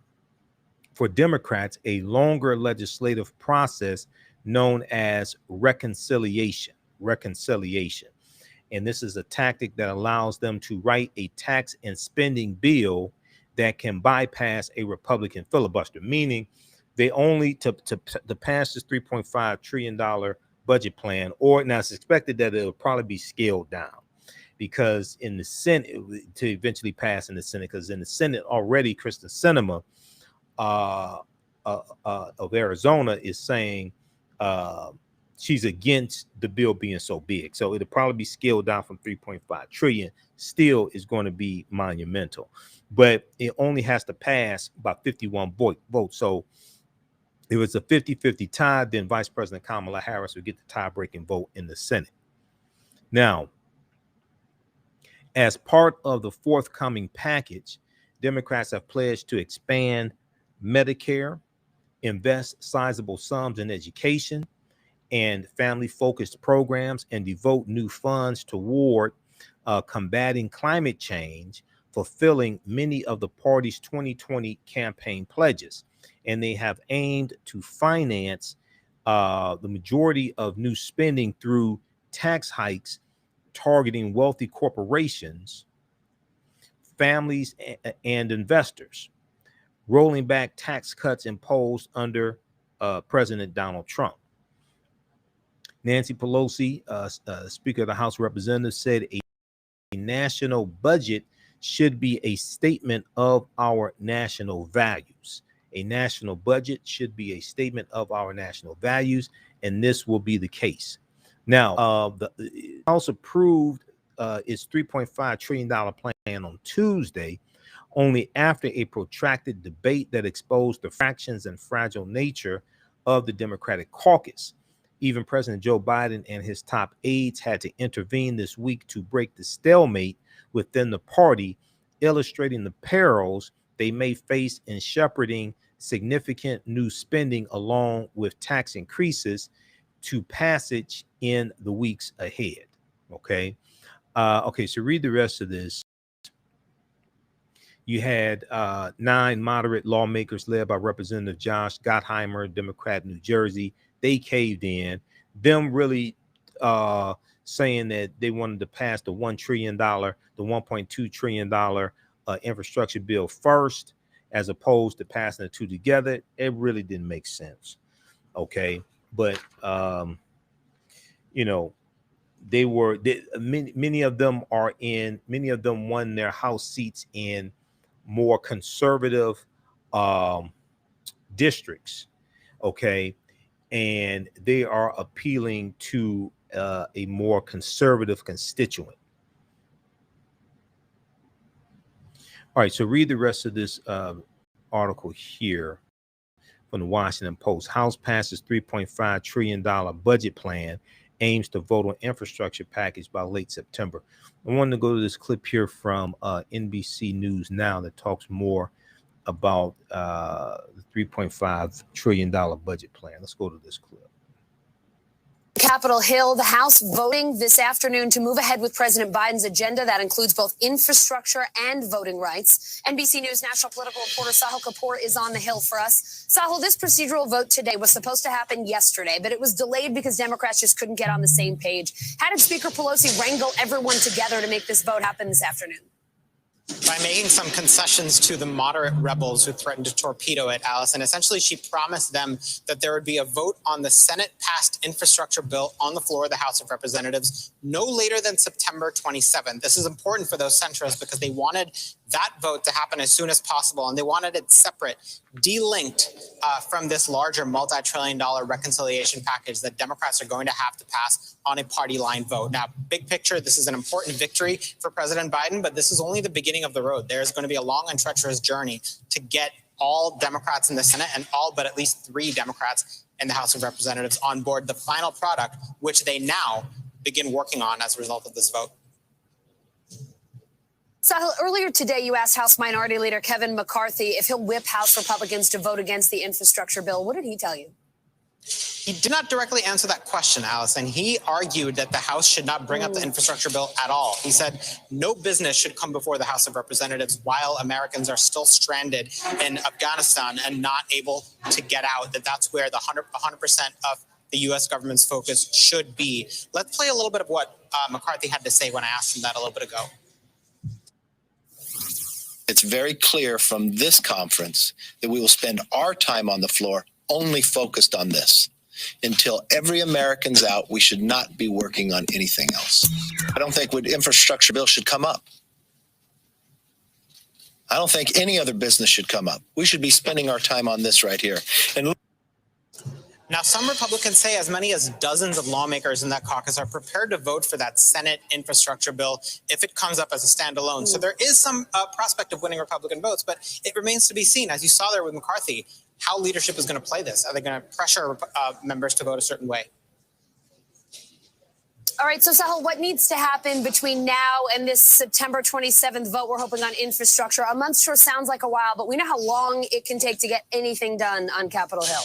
for Democrats a longer legislative process known as reconciliation. And this is a tactic that allows them to write a tax and spending bill that can bypass a Republican filibuster, meaning they only to pass this $3.5 trillion budget plan, or now it's expected that it'll probably be scaled down because in the Senate to eventually pass in the Senate, because in the Senate already Kristen Sinema of Arizona is saying she's against the bill being so big. So it'll probably be scaled down from 3.5 trillion. Still is going to be monumental, but it only has to pass by 51 votes. So if it's a 50-50 tie, then Vice President Kamala Harris will get the tie-breaking vote in the Senate. Now, as part of the forthcoming package, Democrats have pledged to expand Medicare, invest sizable sums in education and family-focused programs, and devote new funds toward combating climate change, fulfilling many of the party's 2020 campaign pledges. And they have aimed to finance the majority of new spending through tax hikes targeting wealthy corporations, families, and investors, rolling back tax cuts imposed under President Donald Trump. Nancy Pelosi, Speaker of the House of Representatives, said a national budget should be a statement of our national values. A national budget should be a statement of our national values, and this will be the case. Now, the House approved its $3.5 trillion plan on Tuesday, only after a protracted debate that exposed the fractions and fragile nature of the Democratic caucus. Even President Joe Biden and his top aides had to intervene this week to break the stalemate within the party, illustrating the perils they may face in shepherding significant new spending along with tax increases to passage in the weeks ahead. Okay. So read the rest of this. You had 9 moderate lawmakers led by Representative Josh Gottheimer, Democrat, New Jersey. They caved in, them really saying that they wanted to pass the $1 trillion, the $1.2 trillion infrastructure bill first, as opposed to passing the two together. It really didn't make sense. Okay. But, many of them won their House seats in more conservative districts. Okay. And they are appealing to a more conservative constituent. All right, so read the rest of this article here from the Washington Post. House passes $3.5 trillion budget plan, aims to vote on infrastructure package by late September. I wanted to go to this clip here from NBC News Now that talks more about the $3.5 trillion budget plan. Let's go to this clip. Capitol Hill, the House voting this afternoon to move ahead with President Biden's agenda that includes both infrastructure and voting rights. NBC News national political reporter Sahil Kapoor is on the Hill for us. Sahil, this procedural vote today was supposed to happen yesterday, but it was delayed because Democrats just couldn't get on the same page. How did Speaker Pelosi wrangle everyone together to make this vote happen this afternoon? By making some concessions to the moderate rebels who threatened to torpedo it, Allison. Essentially, she promised them that there would be a vote on the Senate-passed infrastructure bill on the floor of the House of Representatives no later than September 27th. This is important for those centrists because they wanted that vote to happen as soon as possible, and they wanted it separate, delinked from this larger multi-trillion-dollar reconciliation package that Democrats are going to have to pass on a party line vote. Now, big picture, this is an important victory for President Biden, but this is only the beginning of the road. There's going to be a long and treacherous journey to get all Democrats in the Senate and all but at least 3 Democrats in the House of Representatives on board the final product, which they now begin working on as a result of this vote. Sahil, earlier today, you asked House Minority Leader Kevin McCarthy if he'll whip House Republicans to vote against the infrastructure bill. What did he tell you? He did not directly answer that question, Allison. He argued that the House should not bring up the infrastructure bill at all. He said no business should come before the House of Representatives while Americans are still stranded in Afghanistan and not able to get out, that's where the 100% of the U.S. government's focus should be. Let's play a little bit of what McCarthy had to say when I asked him that a little bit ago. It's very clear from this conference that we will spend our time on the floor only focused on this. Until every American's out, we should not be working on anything else. I don't think the infrastructure bill should come up. I don't think any other business should come up. We should be spending our time on this right here. And now, some Republicans say as many as dozens of lawmakers in that caucus are prepared to vote for that Senate infrastructure bill if it comes up as a standalone. So there is some prospect of winning Republican votes, but it remains to be seen, as you saw there with McCarthy, how leadership is going to play this. Are they going to pressure members to vote a certain way? All right, so Sahil, what needs to happen between now and this September 27th vote we're hoping on infrastructure? A month sure sounds like a while, but we know how long it can take to get anything done on Capitol Hill.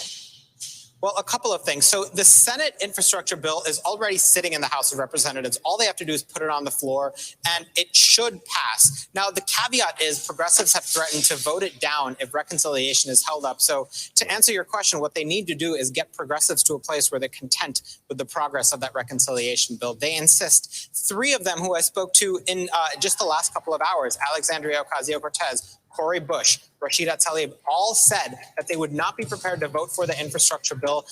Well, a couple of things. So the Senate infrastructure bill is already sitting in the House of Representatives. All they have to do is put it on the floor, and it should pass. Now, the caveat is progressives have threatened to vote it down if reconciliation is held up. So to answer your question, what they need to do is get progressives to a place where they're content with the progress of that reconciliation bill. They insist. 3 of them who I spoke to in just the last couple of hours, Alexandria Ocasio-Cortez, Cori Bush, Rashida Tlaib, all said that they would not be prepared to vote for the infrastructure bill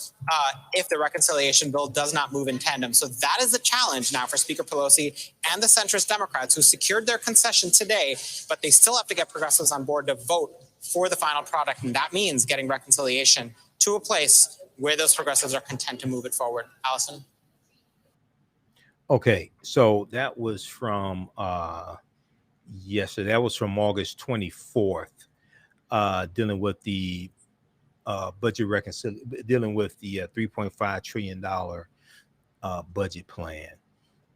if the reconciliation bill does not move in tandem. So that is the challenge now for Speaker Pelosi and the centrist Democrats who secured their concession today, but they still have to get progressives on board to vote for the final product. And that means getting reconciliation to a place where those progressives are content to move it forward. Allison? Okay, so that was from Yes, so that was from August 24th, dealing with the budget reconciliation, dealing with the $3.5 trillion budget plan.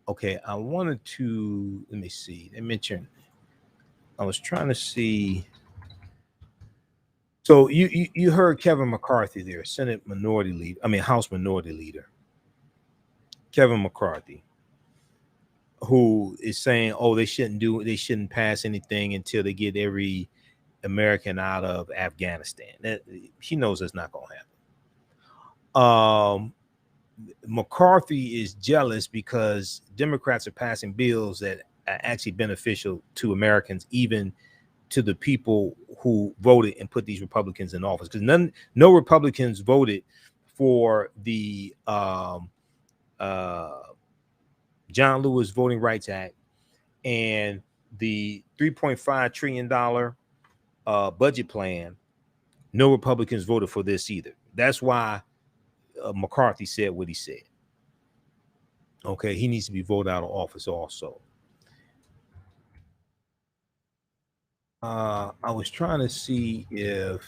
Okay, I wanted to, let me see, they mentioned, I was trying to see. So you heard Kevin McCarthy there, Senate Minority Leader, I mean House Minority Leader, Kevin McCarthy, who is saying, oh, they shouldn't pass anything until they get every American out of Afghanistan. That, he knows that's not going to happen. McCarthy is jealous because Democrats are passing bills that are actually beneficial to Americans, even to the people who voted and put these Republicans in office. Because no Republicans voted for the John Lewis Voting Rights Act and the $3.5 trillion budget plan. No Republicans voted for this either. That's why McCarthy said what he said. Okay, he needs to be voted out of office also. I was trying to see if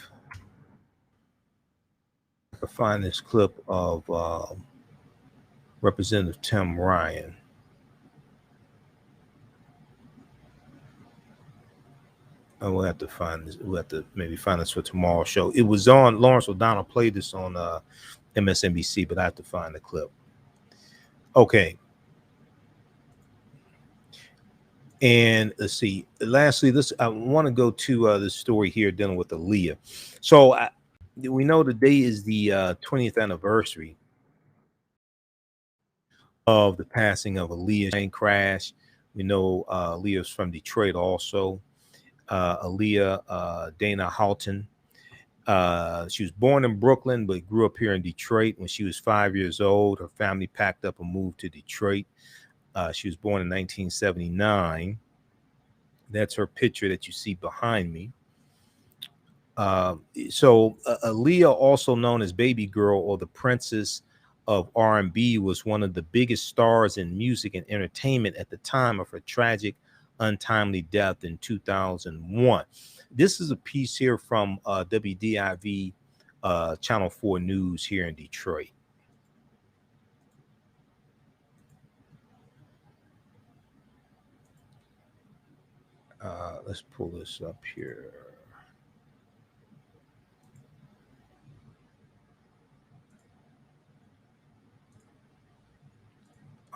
I could find this clip of Representative Tim Ryan. I will have to find this. We'll have to maybe find this for tomorrow's show. It was on, Lawrence O'Donnell played this on MSNBC, but I have to find the clip. Okay. And let's see. Lastly, I want to go to the story here dealing with Aaliyah. So we know today is the 20th anniversary of the passing of Aaliyah plane crash. We know Aaliyah's from Detroit also. Aaliyah Dana Houghton. She was born in Brooklyn, but grew up here in Detroit. When she was 5 years old, her family packed up and moved to Detroit. She was born in 1979. That's her picture that you see behind me. So Aaliyah, also known as Baby Girl or the Princess of R&B, was one of the biggest stars in music and entertainment at the time of her tragic, untimely death in 2001. This is a piece here from WDIV Channel 4 News here in Detroit. Let's pull this up here.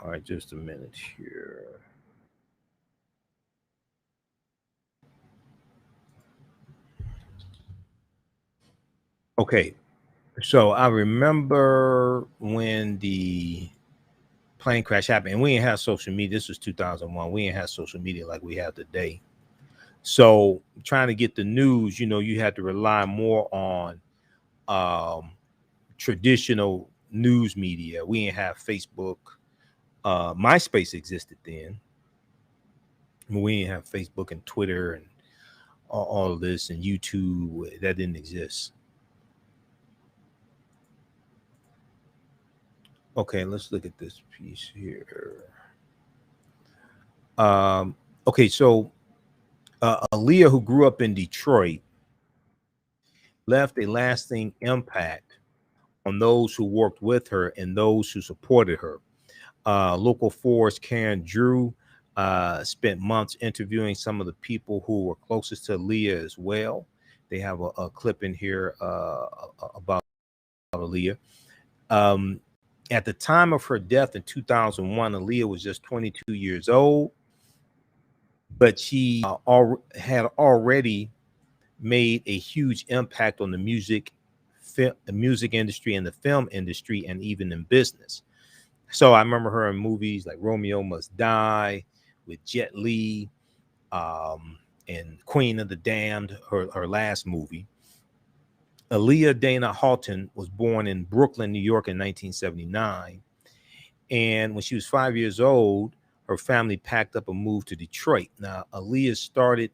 All right, just a minute here. Okay, so I remember when the plane crash happened, and we didn't have social media. This was 2001. We didn't have social media like we have today. So trying to get the news, you had to rely more on traditional news media. We didn't have Facebook. MySpace existed then. We didn't have Facebook and Twitter and all of this, and YouTube. That didn't exist. Okay, let's look at this piece here. Okay, so Aaliyah, who grew up in Detroit, left a lasting impact on those who worked with her and those who supported her. Local 4's Karen Drew spent months interviewing some of the people who were closest to Aaliyah as well. They have a clip in here about Aaliyah. At the time of her death in 2001, Aaliyah was just 22 years old, but she had already made a huge impact on the music industry and the film industry, and even in business. So I remember her in movies like Romeo Must Die with Jet Li, and Queen of the Damned, her last movie. Aaliyah Dana Houghton was born in Brooklyn, New York in 1979. And when she was 5 years old, her family packed up and moved to Detroit. Now, Aaliyah started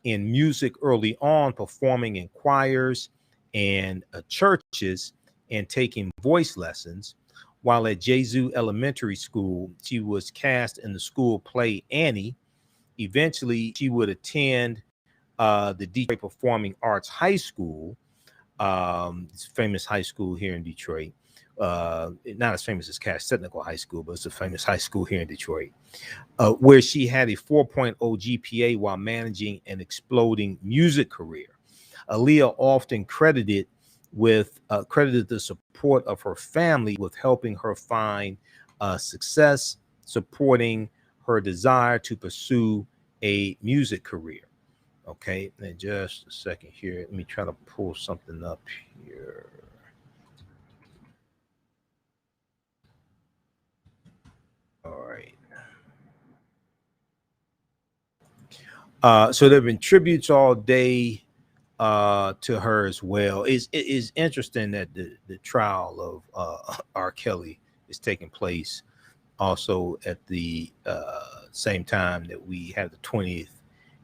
in music early on, performing in choirs and churches and taking voice lessons. While at Jesu Elementary School, she was cast in the school play Annie Eventually, she would attend the Detroit Performing Arts High School. It's a famous high school here in Detroit. Not as famous as Cass Technical High School, but it's a famous high school here in Detroit, where she had a 4.0 GPA while managing an exploding music career. Aaliyah often credited the support of her family with helping her find success, supporting her desire to pursue a music career. Okay, and just a second here. Let me try to pull something up here. All right. So there have been tributes all day to her as well. It is interesting that the trial of R. Kelly is taking place also at the same time that we have the 20th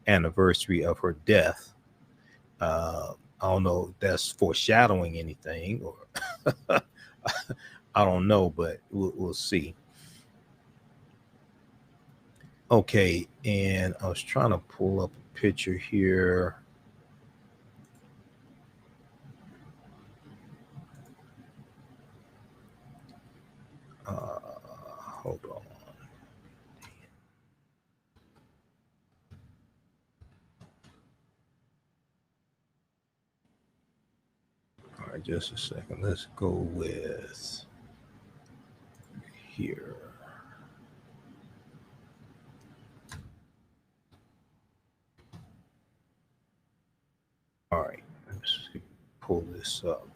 anniversary of her death. I don't know if that's foreshadowing anything, or I don't know, but we'll see. Okay, and I was trying to pull up a picture here. Hold on. All right, just a second. Let's go with here. All right, let's pull this up.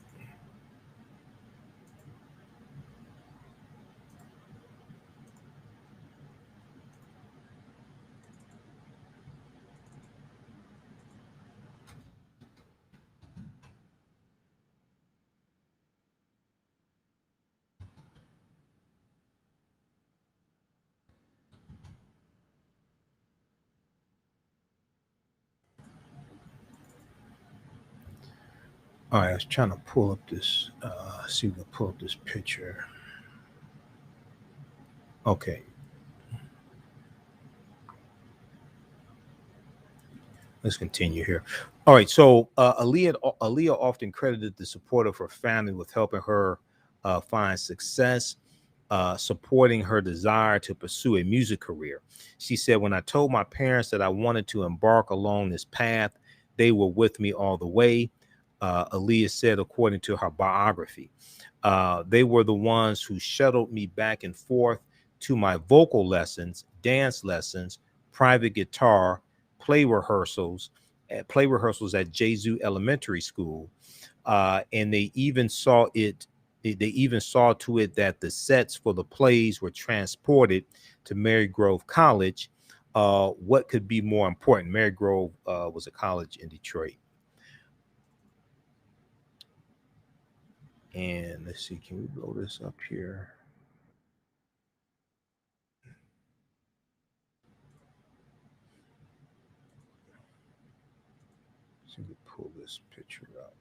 All right, I was trying to pull up this, see if I can pull up this picture. Okay. Let's continue here. All right, so Aaliyah often credited the support of her family with helping her find success, supporting her desire to pursue a music career. She said, "When I told my parents that I wanted to embark along this path, they were with me all the way." Aaliyah said, according to her biography, they were the ones who shuttled me back and forth to my vocal lessons, dance lessons, private guitar, play rehearsals at Jesu Elementary School, and they even saw to it that the sets for the plays were transported to Marygrove College. What could be more important? Marygrove was a college in Detroit. And let's see, can we blow this up here? So we pull this picture up.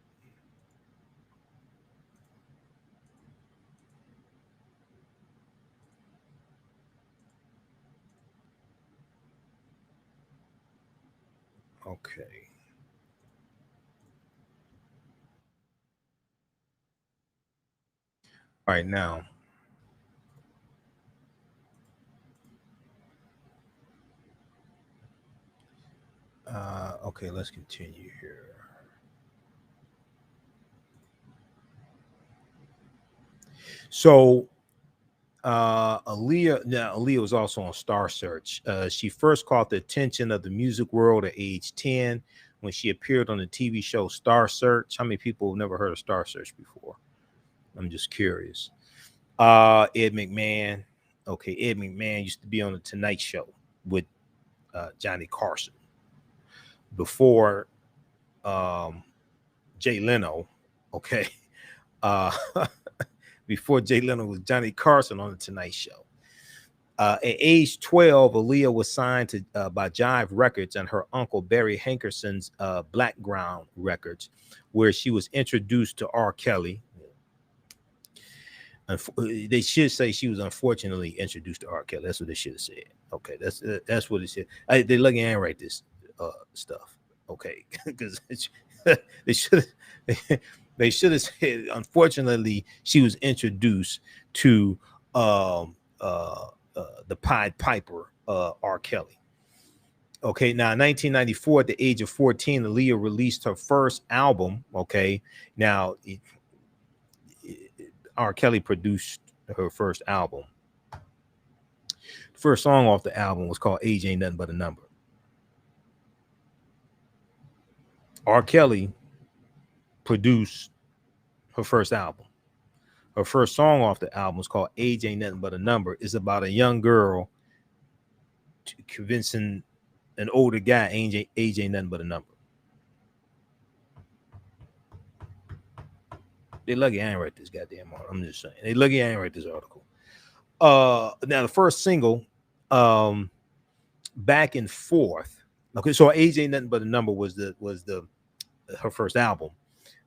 Okay. All right, now. Okay, let's continue here. So Aaliyah was also on Star Search. She first caught the attention of the music world at age 10 when she appeared on the TV show Star Search. How many people have never heard of Star Search before? I'm just curious. Ed McMahon. Okay, Ed McMahon used to be on the Tonight Show with Johnny Carson before Jay Leno. Okay. Before Jay Leno was Johnny Carson on the Tonight Show. At age 12, Aaliyah was signed to by Jive Records and her uncle Barry Hankerson's Blackground Records, where she was introduced to R. Kelly. They should say she was unfortunately introduced to R. Kelly. That's what they should have said. Okay, that's what it said. They lucky I ain't write this stuff. Okay, because they should they should have said unfortunately she was introduced to the Pied Piper R. Kelly. Okay, now in 1994, at the age of 14, Aaliyah released her first album. Okay, now R. Kelly produced her first album. The first song off the album was called Age Ain't Nothing But a Number. R. Kelly produced her first album. Her first song off the album was called Age Ain't Nothing But a Number. It's about a young girl convincing an older guy age ain't nothing but a number. They lucky I ain't write this goddamn article. I'm just saying. They lucky I ain't write this article. Now the first single, Back and Forth. Okay, so Age Ain't Nothing But a Number was her first album.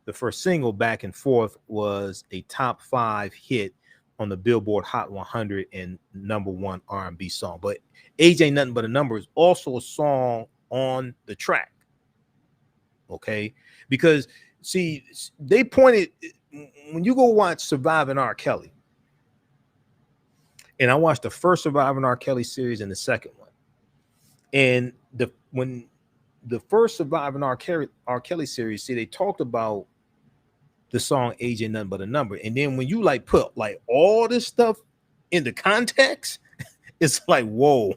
The first single, Back and Forth, was a top 5 hit on the Billboard Hot 100 and #1 R&B song. But Age Ain't Nothing But a Number is also a song on the track. Okay, because see, they pointed when you go watch Surviving R. Kelly, and I watched the first Surviving R. Kelly series and the second one, and when the first Surviving R. Kelly series, see, they talked about the song Age Ain't Nothing But a Number, and then when you like put like all this stuff into context, it's like whoa.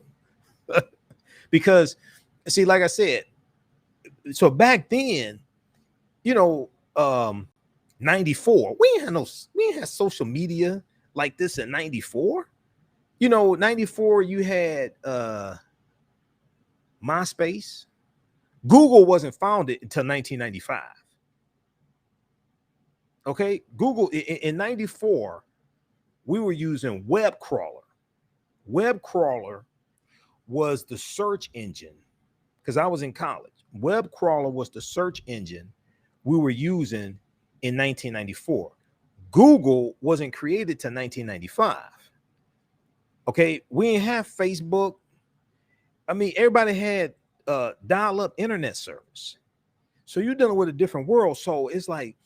Because see, like I said, so back then, you know, 94, we ain't had social media like this in 94. You know, 94, you had MySpace. Google wasn't founded until 1995. Okay, Google in 94, we were using web crawler. Web crawler was the search engine because I was in college. Web crawler was the search engine we were using in 1994. Google wasn't created till 1995. Okay, we didn't have Facebook. I mean, everybody had dial-up internet service. So you're dealing with a different world. So it's like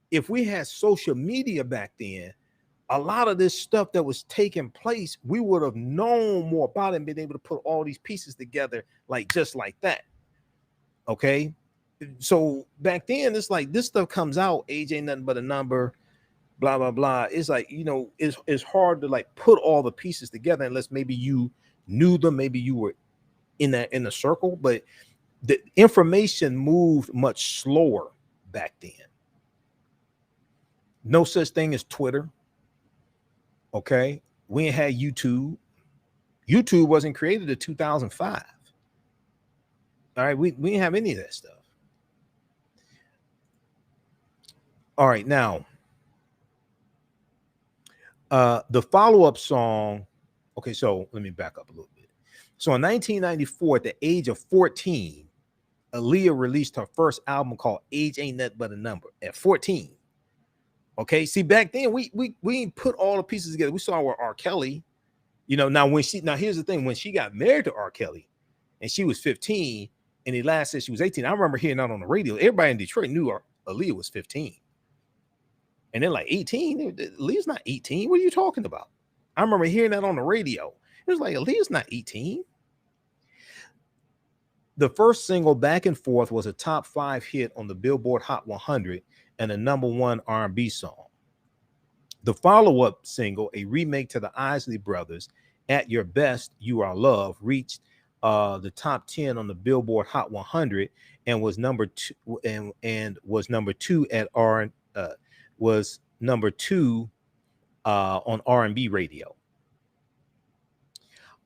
if we had social media back then, a lot of this stuff that was taking place, we would have known more about it and been able to put all these pieces together like just like that. Okay. So back then, it's like this stuff comes out, Age Ain't Nothing But a Number, blah, blah, blah. It's like, you know, it's hard to like put all the pieces together unless maybe you knew them, maybe you were in the circle, but the information moved much slower back then. No such thing as Twitter. Okay, we ain't had YouTube. YouTube wasn't created in 2005. All right, we didn't have any of that stuff. All right, now the follow-up song. Okay, so let me back up a little bit. So in 1994, at the age of 14, Aaliyah released her first album called Age Ain't Nothing But a Number at 14. Okay, see, back then we ain't put all the pieces together. We saw where R. Kelly, you know, now here's the thing, when she got married to R. Kelly and she was 15 and he last said she was 18. I remember hearing that on the radio. Everybody in Detroit knew Aaliyah was 15. And then like 18, Aaliyah's not 18. What are you talking about? I remember hearing that on the radio. It was like, Aaliyah's not 18. The first single, Back and Forth, was a top 5 hit on the Billboard Hot 100 and a #1 R&B song. The follow-up single, a remake to the Isley Brothers, At Your Best, You Are Love, reached the top 10 on the Billboard Hot 100 and was number 2 on R&B radio.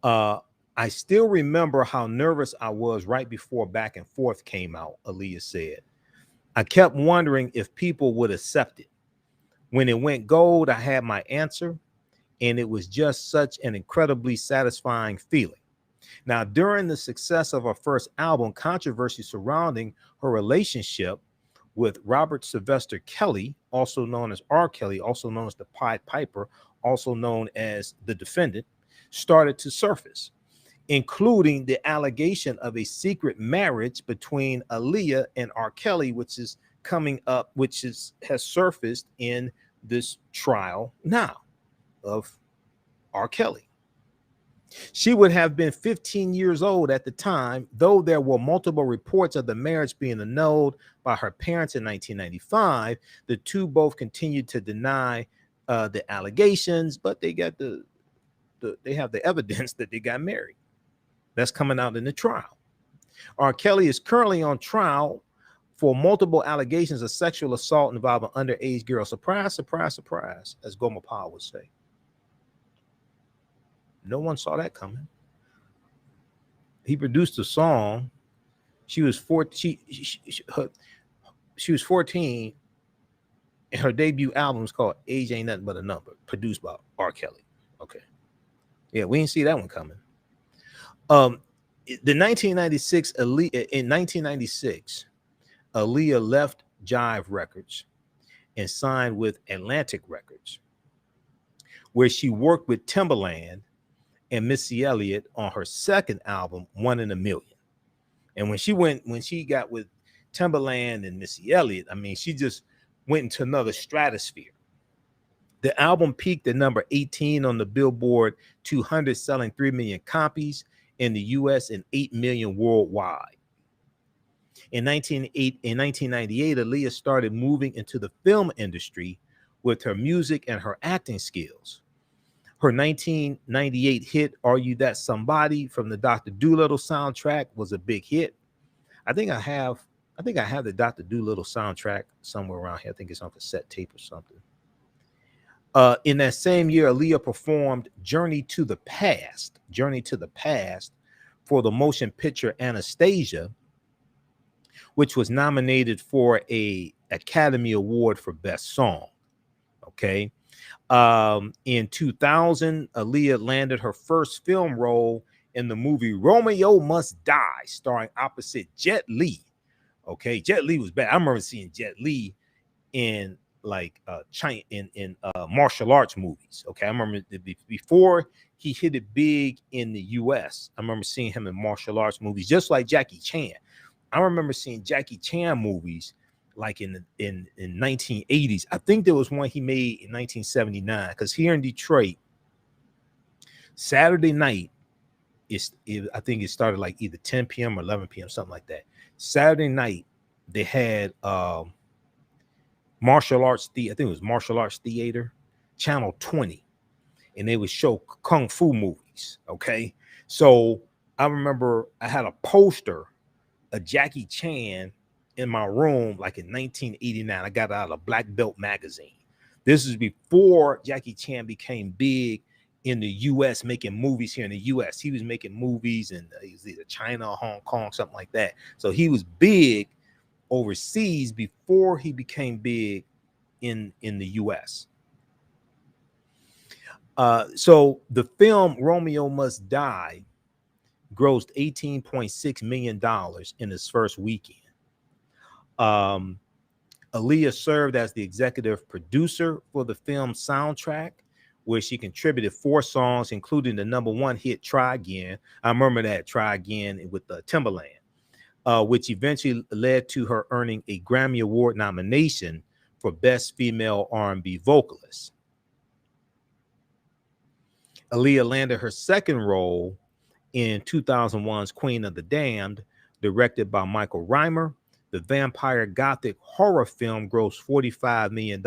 I still remember how nervous I was right before Back and Forth came out, Aaliyah said. I kept wondering if people would accept it. When it went gold, I had my answer, and it was just such an incredibly satisfying feeling. Now, during the success of her first album, controversy surrounding her relationship with Robert Sylvester Kelly, also known as R. Kelly, also known as the Pied Piper, also known as the defendant, started to surface, including the allegation of a secret marriage between Aaliyah and R. Kelly, which is coming up, has surfaced in this trial now of R. Kelly. She would have been 15 years old at the time, though there were multiple reports of the marriage being annulled by her parents in 1995. The two both continued to deny the allegations, but they got they have the evidence that they got married. That's coming out in the trial. R. Kelly is currently on trial for multiple allegations of sexual assault involving underage girls. Surprise, surprise, surprise, as Gomer Pyle would say. No one saw that coming. He produced a song. She was 14. She was 14, and her debut album is called "Age Ain't Nothing But a Number," produced by R. Kelly. Okay, yeah, we didn't see that one coming. In 1996, Aaliyah left Jive Records and signed with Atlantic Records, where she worked with Timbaland and Missy Elliott on her second album, One in a Million. And when she got with Timbaland and Missy Elliott, I mean, she just went into another stratosphere. The album peaked at number 18 on the Billboard 200, selling 3 million copies in the US and 8 million worldwide. In 1998, Aaliyah started moving into the film industry with her music and her acting skills. Her 1998 hit, "Are You That Somebody," from the Dr. Dolittle soundtrack was a big hit. I think I have the Dr. Dolittle soundtrack somewhere around here. I think it's on cassette tape or something. In that same year, Aaliyah performed Journey to the Past for the motion picture Anastasia, which was nominated for an Academy Award for Best Song. Okay. In 2000, Aaliyah landed her first film role in the movie Romeo Must Die, starring opposite Jet Li. Okay, Jet Li was bad. I remember seeing Jet Li in like China in martial arts movies. Okay, I remember before he hit it big in the US. I remember seeing him in martial arts movies, just like Jackie Chan. I remember seeing Jackie Chan movies like in 1980s. I think there was one he made in 1979, because here in Detroit, Saturday night, I think it started like either 10 p.m. or 11 p.m., something like that. Saturday night, they had martial arts theater. I think it was Martial Arts Theater, Channel 20, and they would show kung fu movies. Okay, so I remember I had a poster of Jackie Chan in my room, like in 1989. I got it out of Black Belt magazine. This is before Jackie Chan became big in the US, making movies here in the US. He was making movies in either China or Hong Kong, something like that. So he was big overseas before he became big in the US. So the film Romeo Must Die grossed $18.6 million in its first weekend. Aaliyah served as the executive producer for the film soundtrack, where she contributed 4 songs, including the #1 hit "Try Again." I remember that, "Try Again" with Timbaland, which eventually led to her earning a Grammy Award nomination for Best Female R&B Vocalist. Aaliyah landed her second role in 2001's Queen of the Damned, directed by Michael Reimer. The vampire gothic horror film grossed $45 million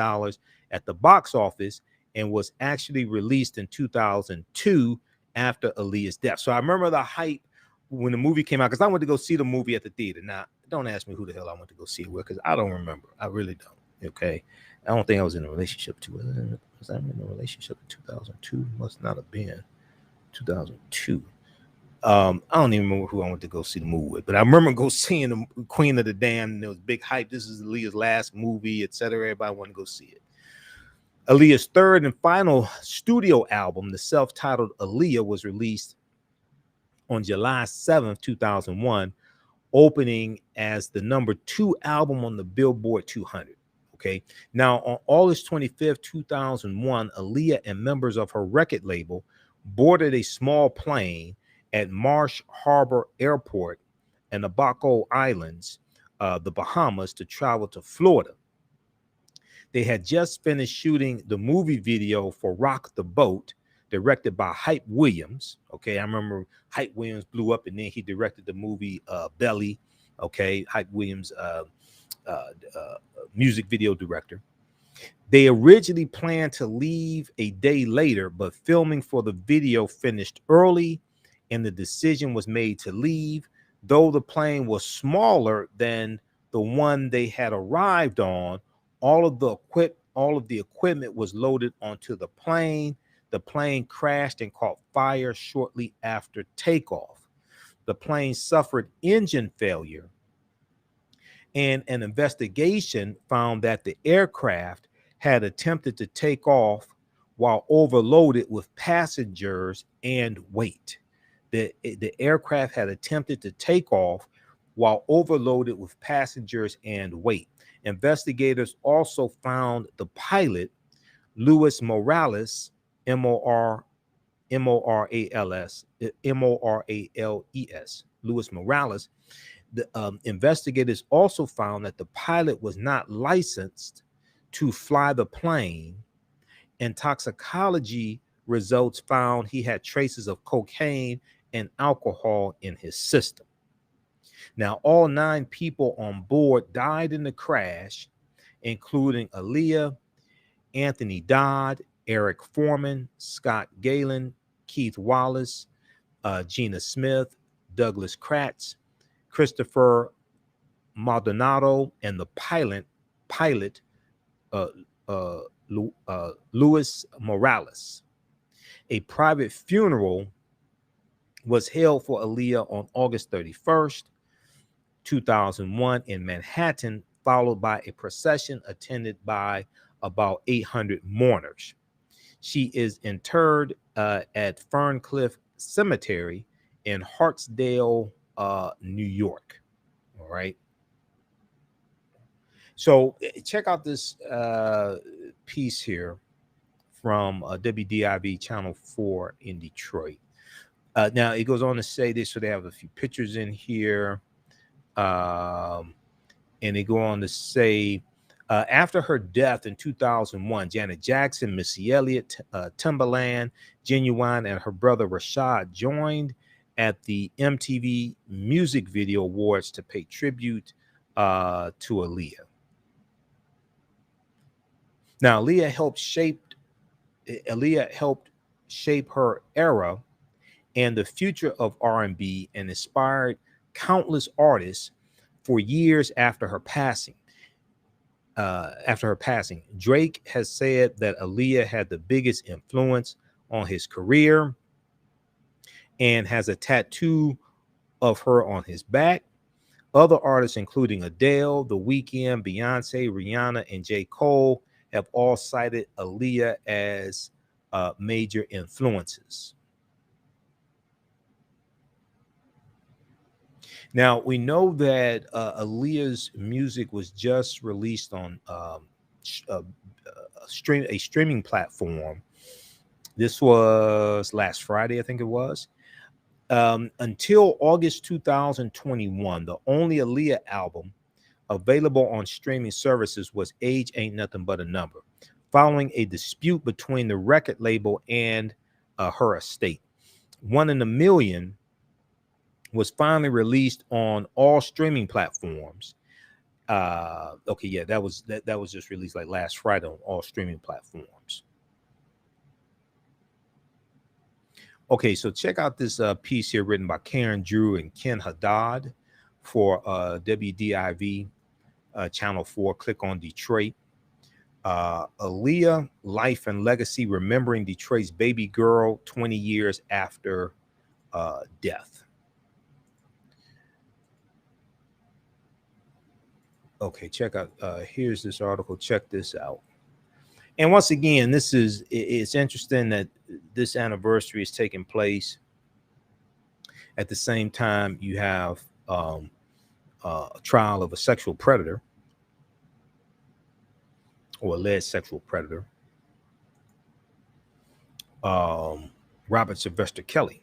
at the box office and was actually released in 2002 after Aaliyah's death. So I remember the hype when the movie came out, because I went to go see the movie at the theater. Now, don't ask me who the hell I went to go see it with, because I don't remember. I really don't. Okay. I don't think I was in a relationship too. Was I in a relationship in 2002? Must not have been 2002. I don't even remember who I went to go see the movie with, but I remember go seeing the Queen of the Damned, and there was big hype. This is Aaliyah's last movie, etc. Everybody wanted to go see it. Aaliyah's third and final studio album, the self-titled Aaliyah, was released on July 7th, 2001 opening as the number 2 album on the Billboard 200. Okay. Now, on August 25th, 2001, Aaliyah and members of her record label boarded a small plane at Marsh Harbor Airport in the Abaco Islands, the Bahamas, to travel to Florida. They had just finished shooting the movie video for Rock the Boat, directed by Hype Williams. Okay, I remember Hype Williams blew up, and then he directed the movie Belly. Okay, Hype Williams, music video director. They originally planned to leave a day later, but filming for the video finished early, and the decision was made to leave. Though the plane was smaller than the one they had arrived on, all of the equipment was loaded onto the plane. The plane crashed and caught fire shortly after takeoff. The plane suffered engine failure, and an investigation found that the aircraft had attempted to take off while overloaded with passengers and weight. The aircraft had attempted to take off while overloaded with passengers and weight. Investigators also found the pilot, Luis Morales, M-O-R-A-L-E-S, Luis Morales. The investigators also found that the pilot was not licensed to fly the plane, and toxicology results found he had traces of cocaine and alcohol in his system. Now, all 9 people on board died in the crash, including Aaliyah, Anthony Dodd, Eric Foreman, Scott Galen, Keith Wallace, Gina Smith, Douglas Kratz, Christopher Maldonado, and the pilot Luis Morales. A private funeral was held for Aaliyah on August 31st, 2001 in Manhattan, followed by a procession attended by about 800 mourners. She is interred at Ferncliff Cemetery in Hartsdale, New York. All right. So check out this piece here from WDIV Channel 4 in Detroit. Now, it goes on to say this, so they have a few pictures in here. And they go on to say, after her death in 2001, Janet Jackson, Missy Elliott, Timbaland, Genuine, and her brother Rashad joined at the MTV Music Video Awards to pay tribute to Aaliyah. Now, Aaliyah helped shape her era and the future of R&B, and inspired countless artists for years after her passing. Drake has said that Aaliyah had the biggest influence on his career and has a tattoo of her on his back. Other artists, including Adele, The Weeknd, Beyonce, Rihanna, and J. Cole, have all cited Aaliyah as major influences. Now, we know that Aaliyah's music was just released on a streaming platform. This was last Friday, I think it was. Until August 2021, the only Aaliyah album available on streaming services was Age Ain't Nothing But a Number, following a dispute between the record label and her estate. One in a Million was finally released on all streaming platforms. Okay, yeah, that was just released like last Friday on all streaming platforms. Okay, so check out this piece here written by Karen Drew and Ken Haddad for WDIV Channel 4. Click on Detroit. Aaliyah, Life and Legacy, Remembering Detroit's Baby Girl 20 years after death. Okay, check out, here's this article. Check this out. And once again, it's interesting that this anniversary is taking place at the same time you have trial of a sexual predator or alleged sexual predator, Robert Sylvester Kelly.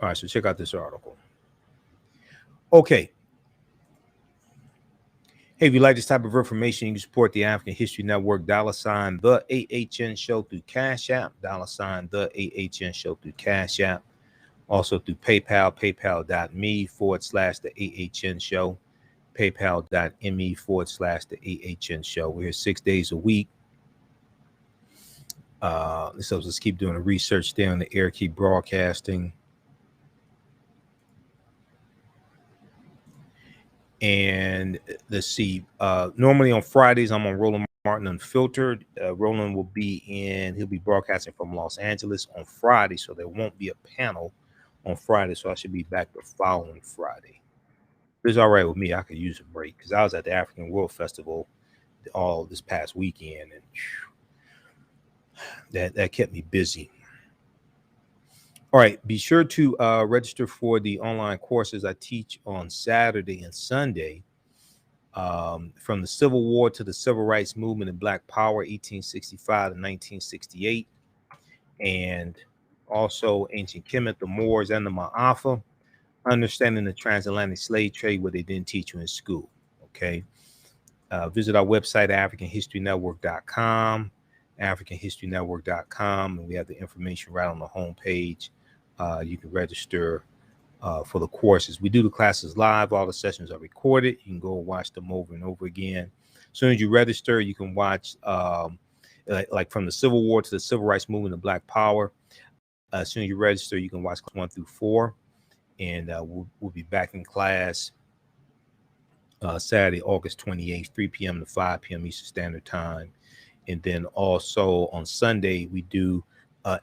All right, so check out this article. Okay. Hey, if you like this type of information, you can support the African History Network, $ the AHN Show through Cash App, $ the AHN Show through Cash App. Also through PayPal, paypal.me/the AHN Show, paypal.me/the AHN Show. We're here 6 days a week. So let's keep doing the research there on the air, keep broadcasting. And let's see. Normally on Fridays, I'm on Roland Martin Unfiltered. Roland will he'll be broadcasting from Los Angeles on Friday, so there won't be a panel on Friday. So I should be back the following Friday. It's all right with me. I could use a break because I was at the African World Festival all this past weekend, and that kept me busy. All right, be sure to register for the online courses I teach on Saturday and Sunday, from the Civil War to the Civil Rights Movement and Black Power, 1865 to 1968, and also Ancient Kemet, the Moors, and the Ma'afa, understanding the transatlantic slave trade, what they didn't teach you in school. Okay, visit our website, AfricanHistoryNetwork.com, AfricanHistoryNetwork.com, and we have the information right on the homepage. You can register for the courses. We do the classes live. All the sessions are recorded. You can go watch them over and over again. As soon as you register, you can watch like from the Civil War to the Civil Rights Movement and Black Power. As soon as you register, you can watch 1 through 4. And we'll be back in class Saturday, August 28th, 3 p.m. to 5 p.m. Eastern Standard Time. And then also on Sunday, we do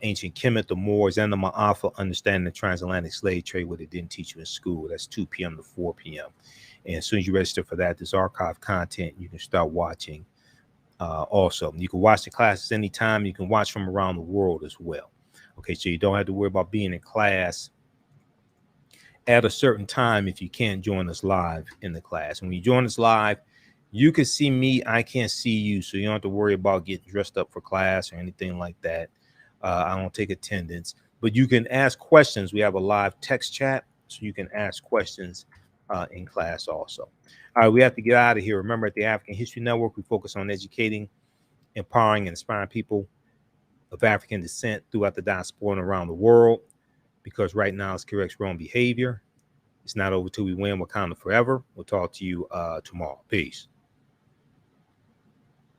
Ancient Kemet, the Moors, and the Ma'afa, understanding the transatlantic slave trade, what they didn't teach you in school. That's 2 p.m. to 4 p.m. And as soon as you register for that, this archive content, you can start watching. Also, you can watch the classes anytime. You can watch from around the world as well. Okay, so you don't have to worry about being in class at a certain time if you can't join us live in the class. When you join us live, you can see me. I can't see you, so you don't have to worry about getting dressed up for class or anything like that. I don't take attendance, but you can ask questions. We have a live text chat, so you can ask questions in class also. All right, we have to get out of here. Remember, at the African History Network, we focus on educating, empowering, and inspiring people of African descent throughout the diaspora and around the world, because right now it's correct wrong behavior. It's not over till we win Wakanda forever. We'll talk to you tomorrow. Peace.